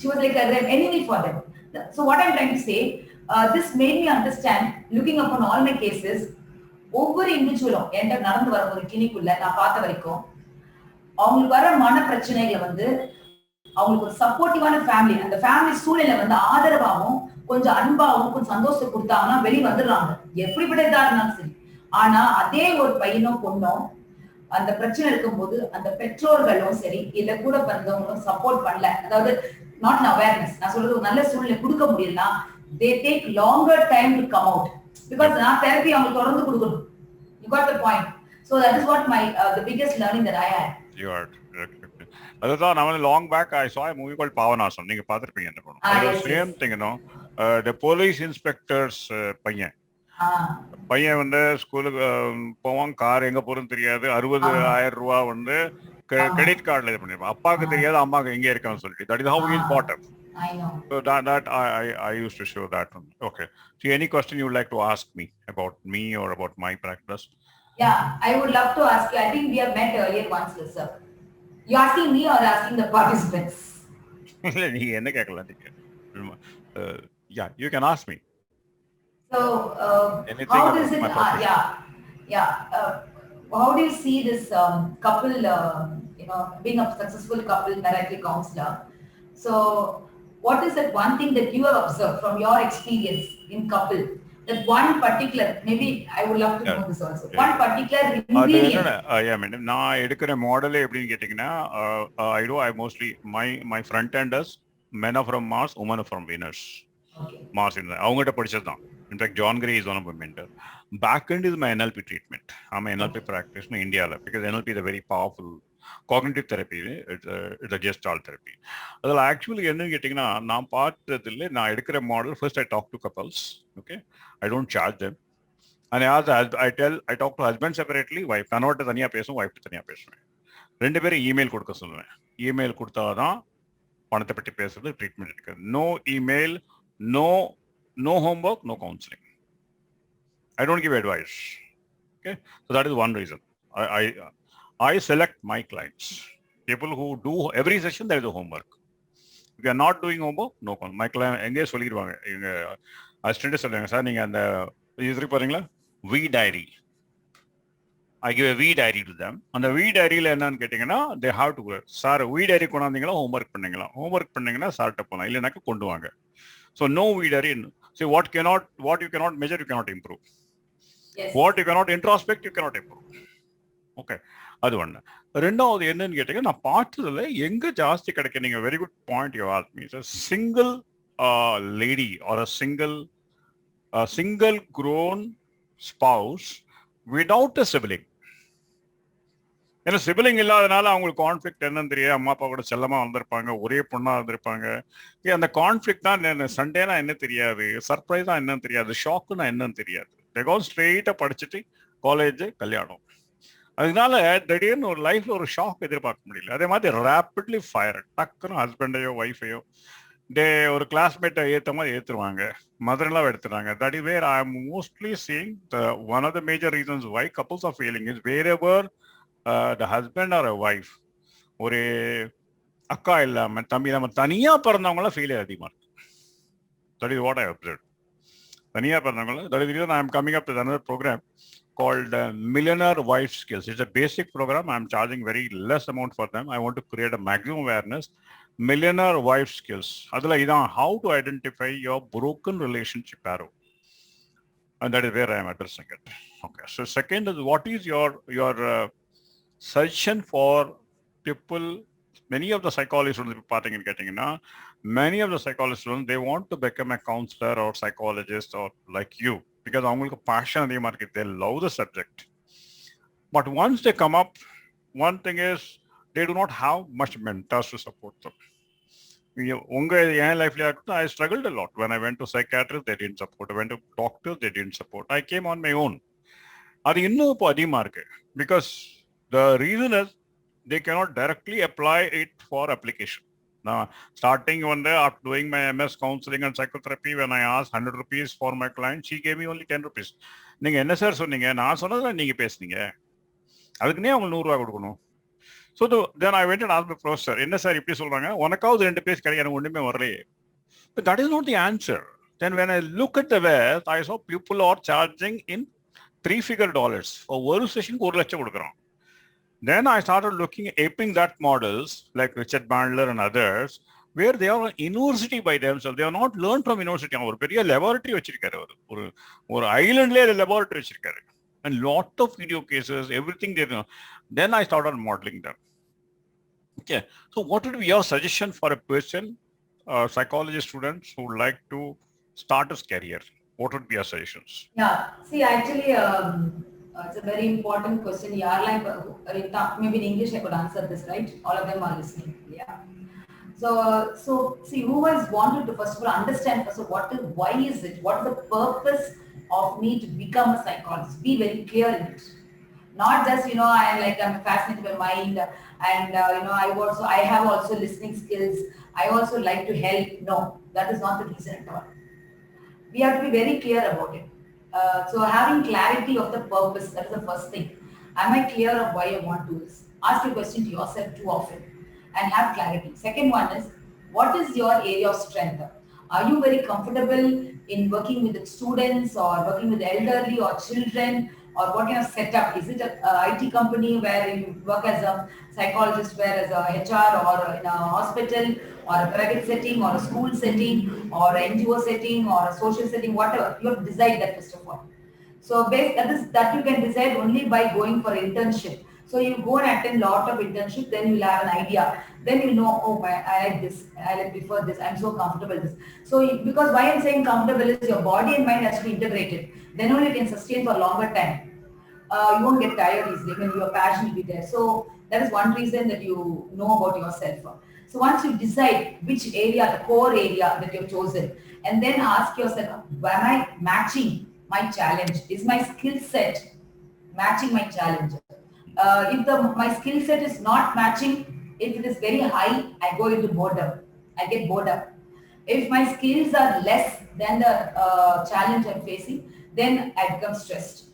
She was like an enemy for them. So what I'm trying to say, this made me understand, looking upon all my cases, ஒவ்வொரு இண்டிவிஜுவலும் என்கிட்ட நடந்து வர ஒரு கிளினிக்குள்ள நான் பார்த்த வரைக்கும் அவங்களுக்கு வர மன பிரச்சனைகளை வந்து அவங்களுக்கு ஒரு சப்போர்ட்டிவான ஃபேமிலி, அந்த ஃபேமிலி சூழ்நிலை வந்து ஆதரவாகவும் கொஞ்சம் அன்பாகவும் கொஞ்சம் சந்தோஷத்தை கொடுத்தாங்கன்னா வெளியே வந்துடுறாங்க, எப்படிப்பட்ட இதா இருந்தாலும் சரி. ஆனா அதே ஒரு பையனோ பொண்ணோ அந்த பிரச்சனை இருக்கும்போது அந்த பெற்றோர்களும் சரி இல்ல கூட பிறந்தவங்களும் சப்போர்ட் பண்ணல, அதாவது நாட் அன் அவேர்னஸ், நான் சொல்றது ஒரு நல்ல சூழ்நிலை கொடுக்க முடியலன்னா they take longer time to come out because நான் தெரப்பி அவங்களுக்கு தொடர்ந்து கொடுக்கணும். You got the point. So that is what my the biggest learning that I had. You are அதுதான் நான் long back I saw a movie called Pavanasam. நீங்க பார்த்திருப்பீங்க என்ன பண்ணும். Same thing, you know. The police inspectors பையன் வந்து ஸ்கூலுக்கு போவான், கார் எங்க போறதுன்னு தெரியாது, 60,000 ரூபாய் வந்து கிரெடிட் கார்டுல இது பண்ணிருப்பான், அப்பாவுக்கு தெரியாது அம்மாவுக்கு எங்க இருக்கான்னு சொல்லிட்டு. That is how he is bought up. I know. So that I used to show that one. Okay. So any question you would like to ask me about me or about my practice? Yeah, I would love to ask you. I think we have met earlier once, sir. You asking me or asking the participants? நீ என்ன கேட்கலாம் நீங்க. Yeah, you can ask me. So how does it? How do you see this couple? Being a successful couple therapy counselor. So, what is that one thing that you have observed from your experience in couple? That one particular, maybe I would love to know this also. One particular ingredient. Madam. நான் எடுக்கிற மாடலே எப்படின்னு கேட்டீங்கன்னா, I mostly my front enders, men are from Mars, women are from Venus. Okay. Mars அவங்ககிட்ட படிச்சதுதான். In fact, John Gray is one of my mentors. Back end is my NLP treatment. I'm an NLP practitioner in India because NLP is a very powerful cognitive therapy. It's a gestalt therapy. அதில் actually என்னன்னு கேட்டிங்கன்னா, நான் பார்த்ததில்லை, நான் எடுக்கிற model first I talk to couples. Okay, I don't charge them. I talk to husband separately, wife கணவர்கிட்ட தனியாக பேசுவேன், ஒய்ஃப்ட்டு தனியாக பேசுவேன். 2 பேரும் இமெயில் கொடுக்க சொல்லுவேன். இமெயில் கொடுத்தாதான் பணத்தை பற்றி பேசுறது, ட்ரீட்மெண்ட் எடுக்கிறது. No email, no homework, no counseling. I don't give advice. Okay, so that is one reason. I select my clients. People who do every session, there is a homework. If you are not doing homework, no con. My client எங்கே சொல்லிடுவாங்க, எங்க assistant சொல்லுவாங்க, sir நீங்க அந்த இது பாருங்களா V diary, I give a V diary to them. அந்த V diaryல என்னன்னு கேட்டீங்கன்னா, they have to go. Sir V diary கொண்டாந்தீங்களா, ஹோம்ஒர்க் பண்ணீங்களா, ஹோம்ஒர்க் பண்ணீங்கன்னா சார்ட்ட போகலாம், இல்லைனாக்க கொண்டு வாங்க. So no V diary. See, what you cannot measure, you cannot improve. Yes. What you cannot introspect, you cannot improve. Okay, அது ஒன்று. ரெண்டாவது என்னன்னு கேட்டீங்கன்னா, நான் பார்த்ததுல எங்க ஜாஸ்தி கிடைக்க, நீங்க very good point you ask me. Single lady R a single grown spouse without a sibling. ஏன்னா சிபிலிங் இல்லாதனால அவங்களுக்கு கான்ஃபிளிக்ட் என்னன்னு தெரியாது, அம்மா அப்பா கூட செல்லமா வந்திருப்பாங்க, ஒரே பொண்ணா இருந்திருப்பாங்க. அந்த கான்ஃபிளிக்ட் தான் சண்டேனா என்ன தெரியாது, சர்ப்ரைஸா என்னன்னு தெரியாது, ஷாக்குனா என்னன்னு தெரியாது. ஸ்ட்ரெயிட்டா படிச்சுட்டு காலேஜ் கல்யாணம், அதனால திடீர்னு ஒரு லைஃப்ல ஒரு ஷாக் எதிர்பார்க்க முடியல. அதே மாதிரி ரேப்பிட்லி ஃபயர், டக்குன்னு ஹஸ்பண்டையோ ஒய்ஃபையோ ஒரு கிளாஸ்மேட்டை ஏற்ற மாதிரி ஏற்றுருவாங்க, மதர்லாம் எடுத்துறாங்க. That is where I am mostly seeing one of the major reasons why couples are failing is wherever the husband or a wife ஒரு அக்கா இல்லாம தம்பி இல்லாம தனியா பிறந்தவங்களாம் ஃபெயிலியர் அதிகமாக இருக்கு. That is what I observe. தனியா பிறந்தவங்கள, that is reason I am coming up with another program called Millionaire Wife Skills. It's a basic program. I'm charging very less amount for them. I want to create a maximum awareness. Millionaire Wife Skills. Adala idan how to identify your broken relationship arrow. And that is where I am addressing it. Okay. So second is, what is your suggestion for people? Many of the psychologists are getting now. Many of the psychologists, they want to become a counselor or psychologist or like you, because avungalukku passion adhigama irukku, they love the subject. But once they come up, one thing is they do not have much mentors to support them. Unga en life la I struggled a lot. When I went to psychiatrists, they didn't support. I went to doctors, they didn't support. I came on my own. Adu innu ipo adhigama irukku, because the reason is they cannot directly apply it for application. Now, starting one day after doing my MS counseling and psychotherapy, when I asked 100 rupees for my client, she gave me only 10 rupees. நீங்க என்ன sir சொன்னீங்க, நான் சொன்னதுல நீங்க பேசுனீங்க, அதுக்குன்னே அவங்க 100 ரூபாய் கொடுக்கணும். then I went and asked the professor, என்ன சார் இப்படி சொல்றாங்க, உனக்காவது 2 பேஜ் கிடையாது, எனக்கு ஒண்ணுமே வரலையே. But that is not the answer. Then when I look at the West, I saw people are charging in 3-figure dollars. ஒரு செஷனுக்கு 1 லட்சம் கொடுக்குறோம். Then I started looking, aping that models like Richard Bandler and others, where they are university by themselves. They are not learned from university. ஒரு பெரிய laboratory வச்சிருக்காரு, ஒரு islandலயே laboratory வச்சிருக்காரு. And lot of video cases, everything they know. Then I started modeling them. Okay, so what would be your suggestion for a person, psychology students who would like to start his career? What would be your suggestions? Yeah, see, actually, it's a very important question. Yeah, like maybe in English I could answer this, right? All of them are listening. Yeah. So see, who has wanted to first of all understand first of all, why is it? What is the purpose of me to become a psychologist? Be very clear in it. Not just I'm fascinated by mind, and I have also listening skills. I also like to help. No, that is not the reason at all. We have to be very clear about it. So having clarity of the purpose, that is the first thing. Am I clear of why I want to do this? Ask a question to yourself too often and have clarity. Second one is, what is your area of strength? Are you very comfortable in working with the students or working with the elderly or children? Or what kind of setup? Is it a IT company where you work as a psychologist, where as a HR, or in a hospital, or a private setting, or a school setting, or an NGO setting, or a social setting, whatever? You have to decide that first of all. So that you can decide only by going for internship. So you go and attend lot of internship, then you'll have an idea. Then you know, oh, I like this, I like prefer this, I'm so comfortable with this. So because why I'm saying comfortable is your body and mind has to be integrated. Then only it can sustain for a longer time. You won't get tired easily when your passion will be there. So that is one reason that you know about yourself. So once you decide which area, the core area that you've chosen, and then ask yourself, am I matching my challenge? Is my skill set matching my challenge? If my skill set is not matching, if it is very high, I go into boredom. I get bored up. If my skills are less than the challenge I'm facing, then I become stressed.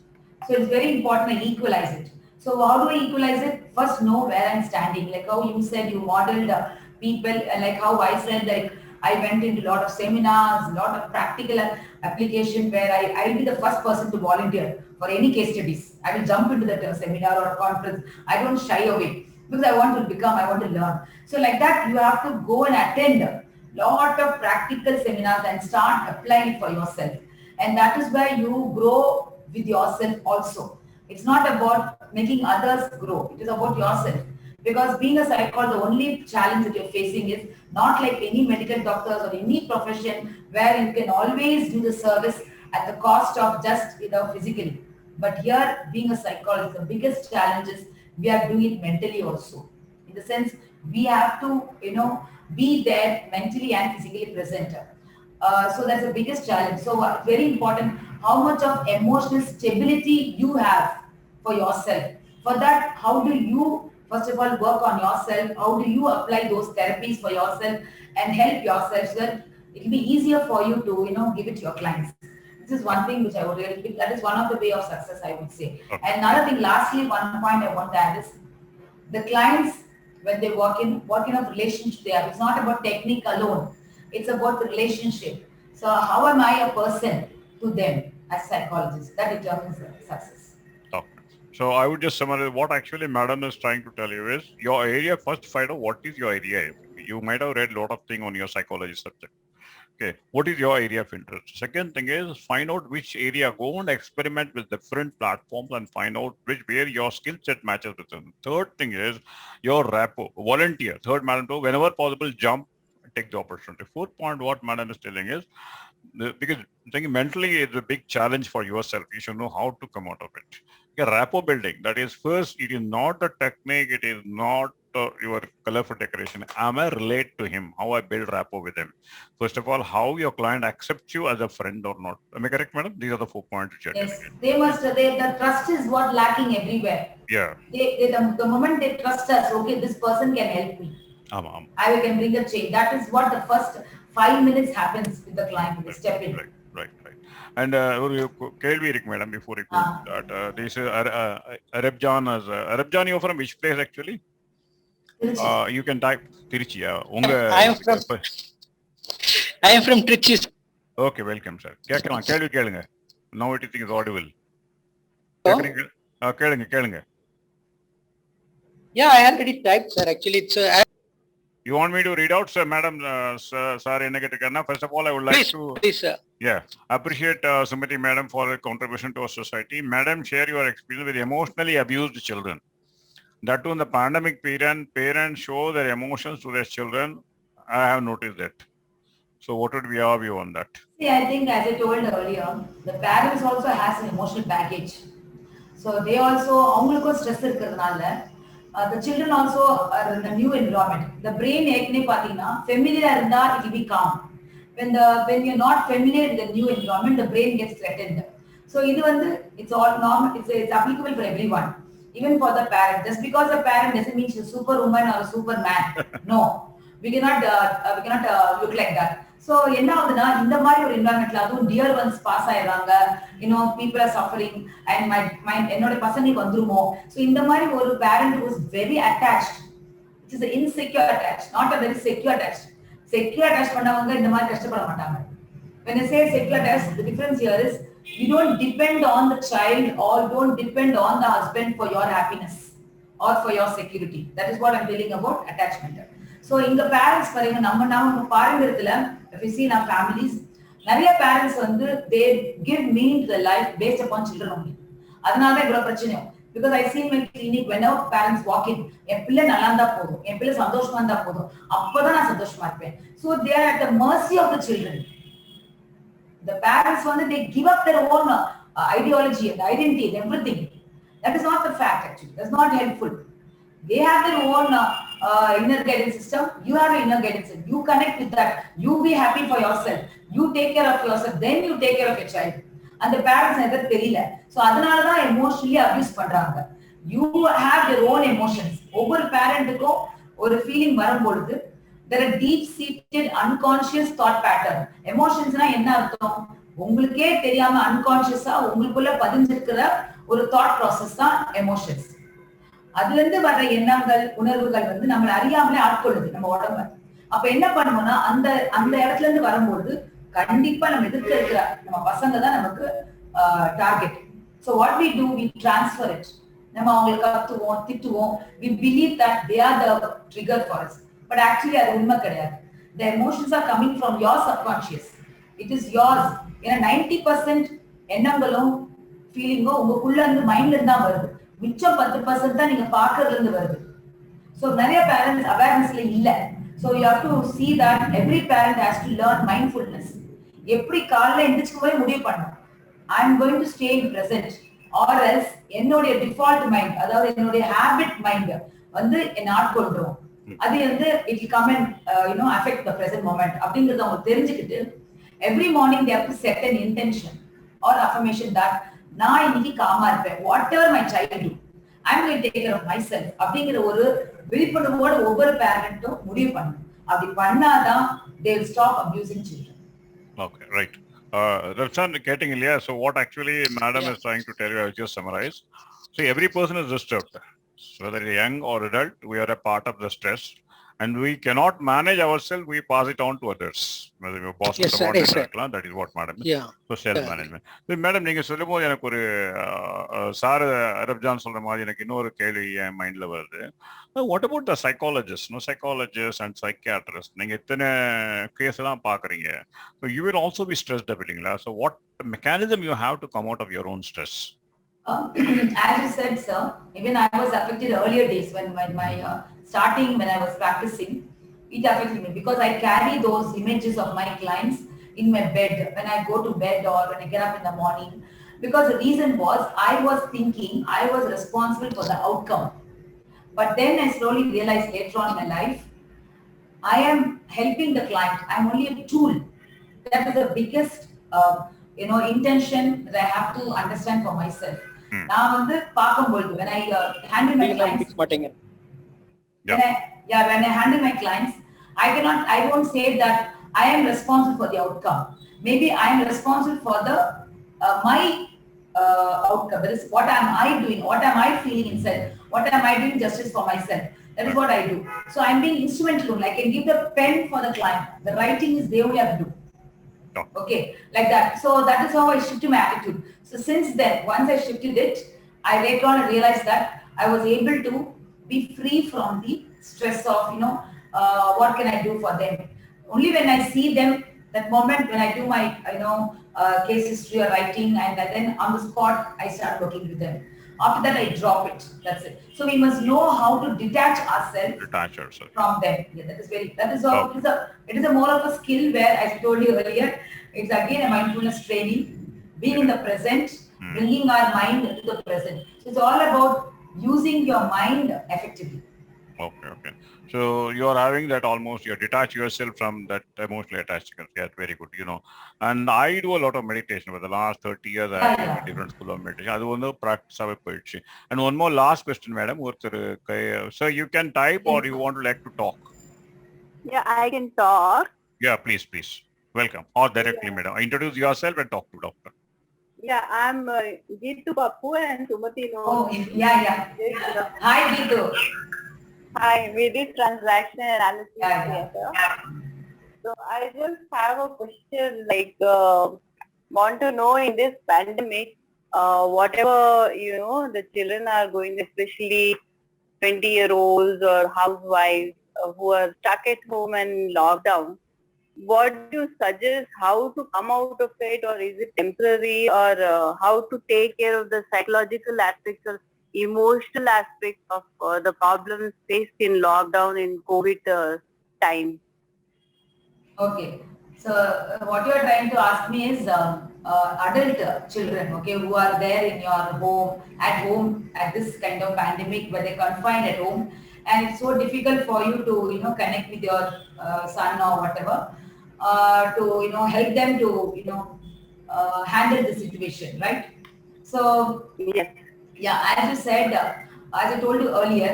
So it's very important I equalize it. So how do I equalize it? First, know where I'm standing. Like how you said you modeled people, and like how I said, like I went into a lot of seminars, a lot of practical application where I'll be the first person to volunteer for any case studies. I will jump into that seminar or a conference. I don't shy away because I want to learn. So like that, you have to go and attend a lot of practical seminars and start applying it for yourself. And that is where you grow with yourself also. It's not about making others grow. It is about yourself. Because being a psychologist, the only challenge that you're facing is not like any medical doctors or any profession where you can always do the service at the cost of just physically. But here, being a psychologist, the biggest challenge is we are doing it mentally also. In the sense, we have to be there mentally and physically present. So that's the biggest challenge. So very important, how much of emotional stability you have for yourself. For that, how do you first of all work on yourself? How do you apply those therapies for yourself and help yourself so that it will be easier for you to give it to your clients? This is one thing which I would really think, that is one of the way of success, I would say. And another thing, lastly, one point I want to add is the clients, when they work in what kind of relationship they have. It's not about technique alone. It's about the relationship. So how am I a person to them as psychologists? That determines the success. So I would just summarize what actually Madam is trying to tell you is your area. First, find out what is your area. You might have read a lot of things on your psychology subject. Okay, what is your area of interest? Second thing is find out which area. Go and experiment with different platforms and find out where your skill set matches with them. Third thing is your rapport. Volunteer. Third, Madam, whenever possible, jump, take the opportunity. Fourth point, what Madam is telling is because thinking mentally is a big challenge for yourself. You should know how to come out of it. Okay, rapport building. That is first. It is not the technique. It is not your colorful decoration. Am I relate to him? How I build rapport with him? First of all, how your client accepts you as a friend or not. Am I correct, Madam? These are the 4 points which are yes. They must. The trust is what lacking everywhere. Yeah. The moment they trust us, okay, this person can help me. I can bring a change. That is what the first 5 minutes happens with the client when they step in. Right. And கேள்வி இருக்கு madam before you go that this Arab John you're from which place actually? Trichy. You can type Tiruchi. உங்க I am from Trichy. Okay, welcome sir. கேளுங்க. Now everything is audible. கேளுங்க. Yeah, I already typed, sir. Actually, it's You want me to read out, sir, madam, sir, என்ன கேட்டுக்கன்னா? First of all, I would like to please, sir. appreciate Sumathi madam for her contribution to our society. Madam, share your experience with emotionally abused children. That too in the pandemic period, parents show their emotions to their children. I have noticed that. So what would be your view on that? See, I think as I told earlier, the parents also has an emotional baggage. So they also, அவங்களுக்கும் stress இருக்கிறதுனால, the children also are in a new environment. The brain ஏற்கனவே பார்த்தீங்கன்னா familiar இருந்தா it will be calm. When you're not familiar with the new environment, the brain gets threatened. So இது வந்து it's all normal. It's applicable for everyone, even for the parent. Just because a parent doesn't mean she's a superwoman or a superman. No, we cannot look like that. So என்ன ஆகுதுன்னா இந்த மாதிரி ஒரு என்வாயன்மெண்ட்ல அதுவும் dear once pass ஆயிடுறாங்க, people are suffering and my என்னோட பசங்களுக்கு வந்துருமோ. ஸோ இந்த மாதிரி ஒரு parent was very attached, it is insecure attach, not a very secure attach. Secure attach பண்ணவங்க இந்த மாதிரி கஷ்டப்பட மாட்டாங்க. When I say secure attached, the difference here is you don't depend on the child or don't depend on the husband for your happiness or for your security. That is what I'm telling about attachment. So in the parents பாருங்க, நம்ம பாரம்பரியத்துல if you see in our families, நிறைய parents வந்து they give meaning to the life based upon children only. அதனால தான் இவ்வளவு பிரச்சனை. Because I see in my clinic whenever parents walk in, என் பிள்ளை நல்லா இருந்தா போதும், என் பிள்ளை சந்தோஷமா இருந்தா போதும், அப்பதான் நான் சந்தோஷமா இருப்பேன். So they are at the mercy of the children. The parents வந்து they give up their own ideology and identity and everything. That is not the fact actually. That's not helpful. They have their own inner guidance system. You have your inner guidance system. You connect with that. You be happy for yourself. You take care of yourself. Then you take care of your child. And the parents never தெரியல. So அதனால தான் emotionally abuse பண்றாங்க. You have your own emotions. ஒவ்வொரு பேரண்ட்டுக்கும் ஒரு feeling வரும்பொழுது there are deep seated unconscious thought pattern. Emotionsனா என்ன அர்த்தம்? உங்களுக்கே தெரியாம unconsciousா உங்களுக்குள்ள பதிஞ்சிருக்கிற ஒரு thought process தான் emotions. அதுல இருந்து வர்ற எண்ணங்கள் உணர்வுகள் வந்து நம்மள அறியாமலே ஆட்கொள்ளுது நம்ம உடம்ப. அப்ப என்ன பண்ணுவோம்னா அந்த இடத்துல இருந்து வரும்போது கண்டிப்பா நம்ம எதிர்த்து இருக்கிற நம்ம பசங்க தான் நமக்கு target. So what we do, we transfer it. நம்ம அவங்களுக்கு கத்துவோம், திட்டுவோம். We believe that they are the trigger for us. But actually அது உண்மை கிடையாது. The emotions are coming from your subconscious. It is yours. ஏன்னா 90% எண்ணங்களும் ஃபீலிங்கும் உங்களுக்குள்ள இருந்து மைண்ட்ல இருந்தா வருது. மிச்சம் 10% தான் நீங்க பார்க்கறதுல இருந்து வருது. So நிறைய பேரண்ட்ஸ் அவேர்னஸ்ல இல்ல. So you have to see that every parent has to learn mindfulness. எப்படி காலையில எந்திரிச்சு போய் முடிவு பண்ணணும், I am going to stay in present or else என்னோட டிஃபால்ட் மைண்ட், அதாவது என்னோட ஹேபிட் மைண்ட் வந்து என்ன ஆட்கொள்றோம். அது வந்து it will come and affect the present moment அப்படிங்கறத அவங்க தெரிஞ்சுக்கிட்டு every morning they have to set an intention or affirmation that நான் இன்னைக்கு காமா இருப்பேன், whatever my child do I am going to take care of myself அப்படிங்கிற ஒரு விழிப்புணர்வோட ஒவ்வொரு பேரண்ட்டும் முடிவு பண்ணணும். அப்படி பண்ணாதான் they will stop abusing children. Okay, right. Rafsan, getting Ilya, so what actually madam is trying to tell you, I will just summarize. So every person is disturbed. So whether young or adult, we are a part of the stress. And we cannot manage ourselves, we pass it on to others. Whether your boss Yes, sir. Yes, sir. that is what madam is. Yeah. So self-management. So madam, நீங்க சொல்லும்போது எனக்கு ஒரு sir அரப்ஜான் சொல்ற மாதிரி எனக்கு இன்னொரு கேள்வி என் மைண்ட்ல வருது. What about the psychologists, psychologists and psychiatrists? நீங்க இத்தனை கேஸ் எல்லாம் பாக்குறீங்க. So you will also be stressed இல்லைங்களா? So what mechanism you have to come out of your own stress? As you said, sir, even I was affected earlier days when my starting when I was practicing, it affected me because I carry those images of my clients in my bed when I go to bed or when I get up in the morning. Because the reason was I was thinking I was responsible for the outcome. But then I slowly realized later on in my life, I am helping the client. I'm only a tool. That is the biggest intention that I have to understand for myself. நான் வந்து பார்க்கும்போது when I handle my clients, when I handle my clients, I won't say that I am responsible for the outcome. Maybe I am responsible for the my outcome. That is, what am I doing? What am I feeling inside? What am I doing justice for myself? That is Right. what I do. So I'm being instrumental. I can give the pen for the client. The writing is they only have to do. Okay. Okay, like that. So that is how I shifted my attitude. So since then, once I shifted it, I later on realized that I was able to be free from the stress of, what can I do for them. Only when I see them, that moment when I do my, case history or writing, and then on the spot, I start working with them. After that, I drop it. That's it. So we must know how to detach ourselves Detach yourself. from them. Yeah, that is how Okay. it is a more of a skill where, as I told you earlier, it's again a mindfulness training, being in Yeah. the present, Hmm. bringing our mind to the present. So it's all about using your mind effectively. Okay, okay. So you are having that almost, you detach yourself from that emotionally attached. Yeah, very good, And I do a lot of meditation. For the last 30 years, I have Yeah, been in yeah. different school of meditation. அது வந்து practice ஆவே போயிடுச்சு. And one more last question, madam. So you can type or Yes. you want to like to talk? Yeah, I can talk. Yeah, please, please. Welcome. Or directly, Yeah, madam. Introduce yourself and talk to doctor. yeah, I'm Gitu Papu and Sumathi knows Oh, me. yeah, yeah. This, Hi, Gitu. hi, we did transaction analysis Yeah, yeah. together. So I just have a question, like, want to know in this pandemic, whatever, the children are going, especially 20-year-olds or housewives who are stuck at home and lockdown. What do you suggest, how to come out of it, or is it temporary, or how to take care of the psychological aspects or emotional aspects of the problems faced in lockdown in COVID time? Okay. So what you are trying to ask me is adult children, okay, who are there in your home at this kind of pandemic where they're confined at home, and it's so difficult for you to connect with your son or whatever, to help them to handle the situation, right? So Yes. yeah, as you said, as I told you earlier,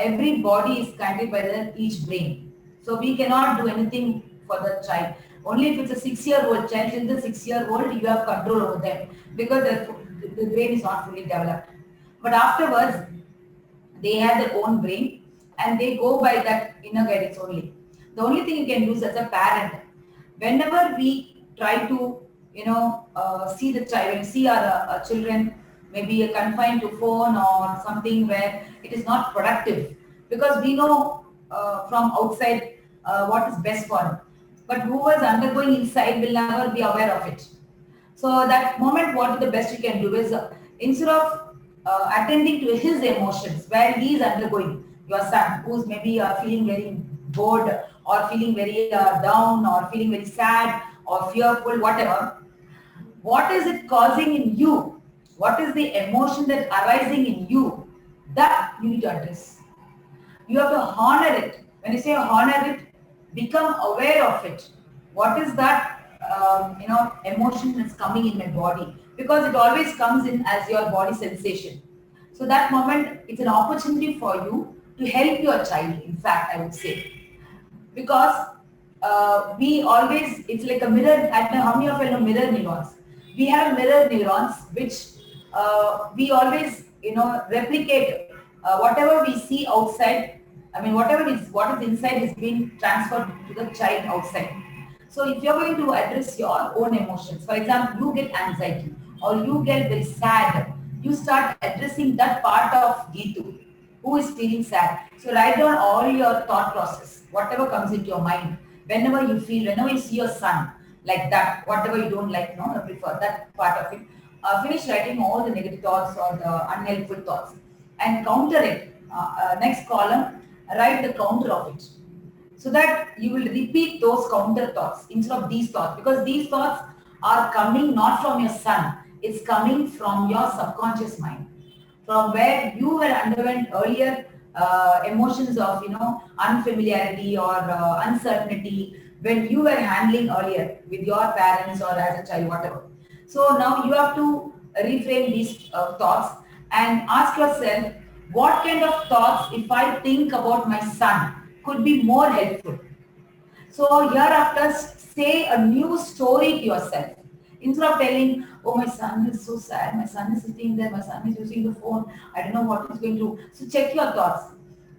every body is guided by each brain. So we cannot do anything for the child. Only if it's a 6-year-old child, till the 6-year-old, you have control over them because the brain is not fully developed. But afterwards, they have their own brain and they go by that inner guidance only. The only thing you can do is as a parent, whenever we try to, see the child, when see our children maybe confined to phone or something where it is not productive, because we know from outside what is best for them. But who was undergoing inside will never be aware of it. So that moment, what the best you can do is instead of attending to his emotions where he is undergoing, your son who's maybe feeling very bored or feeling very down or feeling very sad or fearful, whatever, what is it causing in you? What is the emotion that arising in you? That you need to address. You have to honor it. When you say honor it, become aware of it. What is that emotion that's coming in my body? Because it always comes in as your body sensation. So that moment, it's an opportunity for you to help your child. In fact, I would say, because we always, it's like a mirror. I don't know how many of you know mirror neurons. We have mirror neurons which we always replicate whatever we see outside. I mean, what is inside is being transferred to the child outside. So if you're going to address your own emotions, for example, you get anxiety or you get very sad, you start addressing that part of Gitu who is feeling sad. So write down all your thought process, whatever comes into your mind, whenever you feel, whenever you see your son like that, whatever you don't like, no, prefer that part of it. Finish writing all the negative thoughts or the unhelpful thoughts and counter it. Next column, write the counter of it so that you will repeat those counter thoughts instead of these thoughts, because these thoughts are coming not from your son, it's coming from your subconscious mind, from where you were underwent earlier emotions of unfamiliarity or uncertainty when you were handling earlier with your parents or as a child, whatever. So now you have to reframe these thoughts and ask yourself, what kind of thoughts, if I think about my son, could be more helpful? So hereafter, say a new story to yourself. Instead of telling, oh, my son is so sad, my son is sitting there, my son is using the phone, I don't know what he's going to do. So check your thoughts.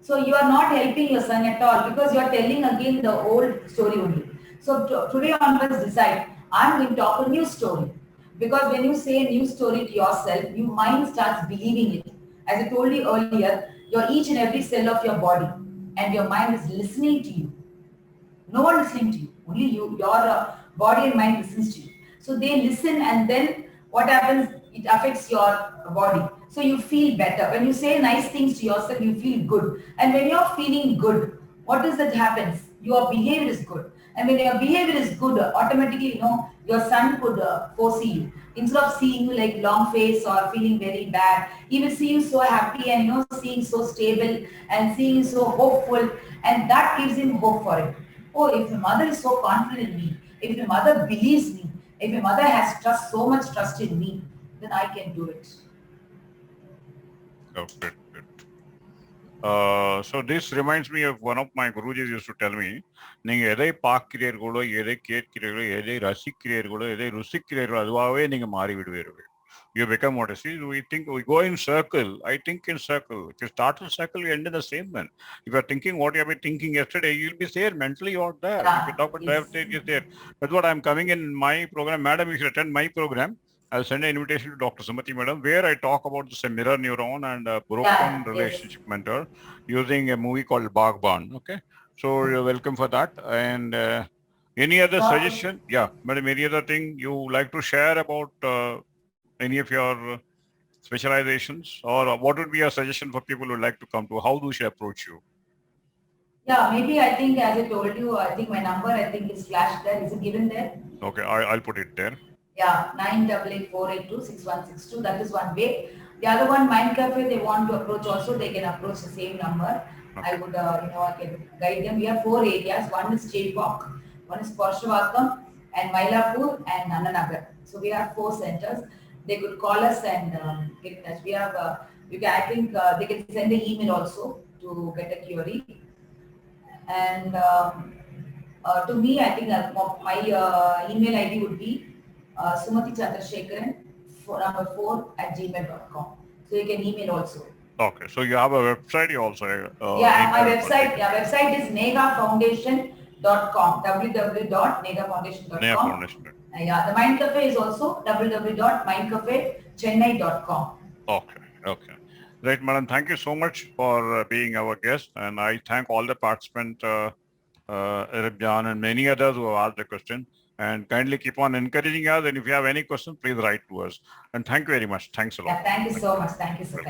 So you are not helping your son at all because you are telling again the old story only. So today onwards decide, I'm going to talk a new story. Because when you say a new story to yourself, your mind starts believing it. As I told you earlier, you're each and every cell of your body and your mind is listening to you. No one listening to you. Only you, your body and mind listens to you. So they listen, and then what happens? It affects your body. So you feel better. When you say nice things to yourself, you feel good. And when you're feeling good, what is that happens? Your behavior is good. And when your behavior is good, automatically, your son could foresee you. Instead of seeing you like long face or feeling very bad, he will see you so happy and seeing so stable and seeing you so hopeful, and that gives him hope for it. Oh, if my mother is so confident in me, if my mother believes me, if my mother has so much trust in me, then I can do it. Oh, good, good. So this reminds me of one of my Gurujis used to tell me, நீங்க எதை பார்க்கிறீர்களோ, எதை கேட்கிறீர்களோ, எதை ரசிக்கிறீர்களோ, எதை ருசிக்கிறீர்களோ, அதுவாகவே நீங்க மாறி விடுவீர்கள். You become what I see. We think we go in circle. I think in circle. If you start a circle, you end in the same one. If you are thinking what you have been thinking yesterday, you'll be there mentally. You're there. If you talk about diabetes, you're there. That's what I'm coming in my program, madam. You should attend my program. I'll send an invitation to Dr. Sumathi, madam, where I talk about the mirror neuron and broken relationship mentor using a movie called Bagban. Okay, so you're welcome for that. And any other suggestion? Yeah, madam. Any other thing you like to share about? Any of your specializations, or what would be your suggestion for people who like to come to? How do we approach you? Yeah, maybe I think as I told you, I think my number I think is flashed there. Is it given there? Okay, I'll put it there. Yeah, 988-482-6162. That is one way. The other one, Mind Cafe, they want to approach also, they can approach the same number. Okay. I would, I can guide them. We have 4 areas. One is Chepok, one is Porshavakkam, and Mylapore, and Nannanagar. So we have 4 centers. They could call us and get in touch. We have, I think they can send an email also to get a query. And to me, I think my email ID would be Sumathi Chandrasekharan, number 4 @gmail.com. So you can email also. Okay, so you have a website, you also. Yeah, my website. Yeah, website is negafoundation.com. www.negafoundation.com. Nega Foundation. Yeah, the Mind Cafe is also www.mindcafechennai.com. Okay, okay. Right, madam. Thank you so much for being our guest, and I thank all the participants, Ribjan and many others who have asked the question. And kindly keep on encouraging us. And if you have any questions, please write to us. And thank you very much. Thanks a lot. Yeah, thank you so much. Thank you so much.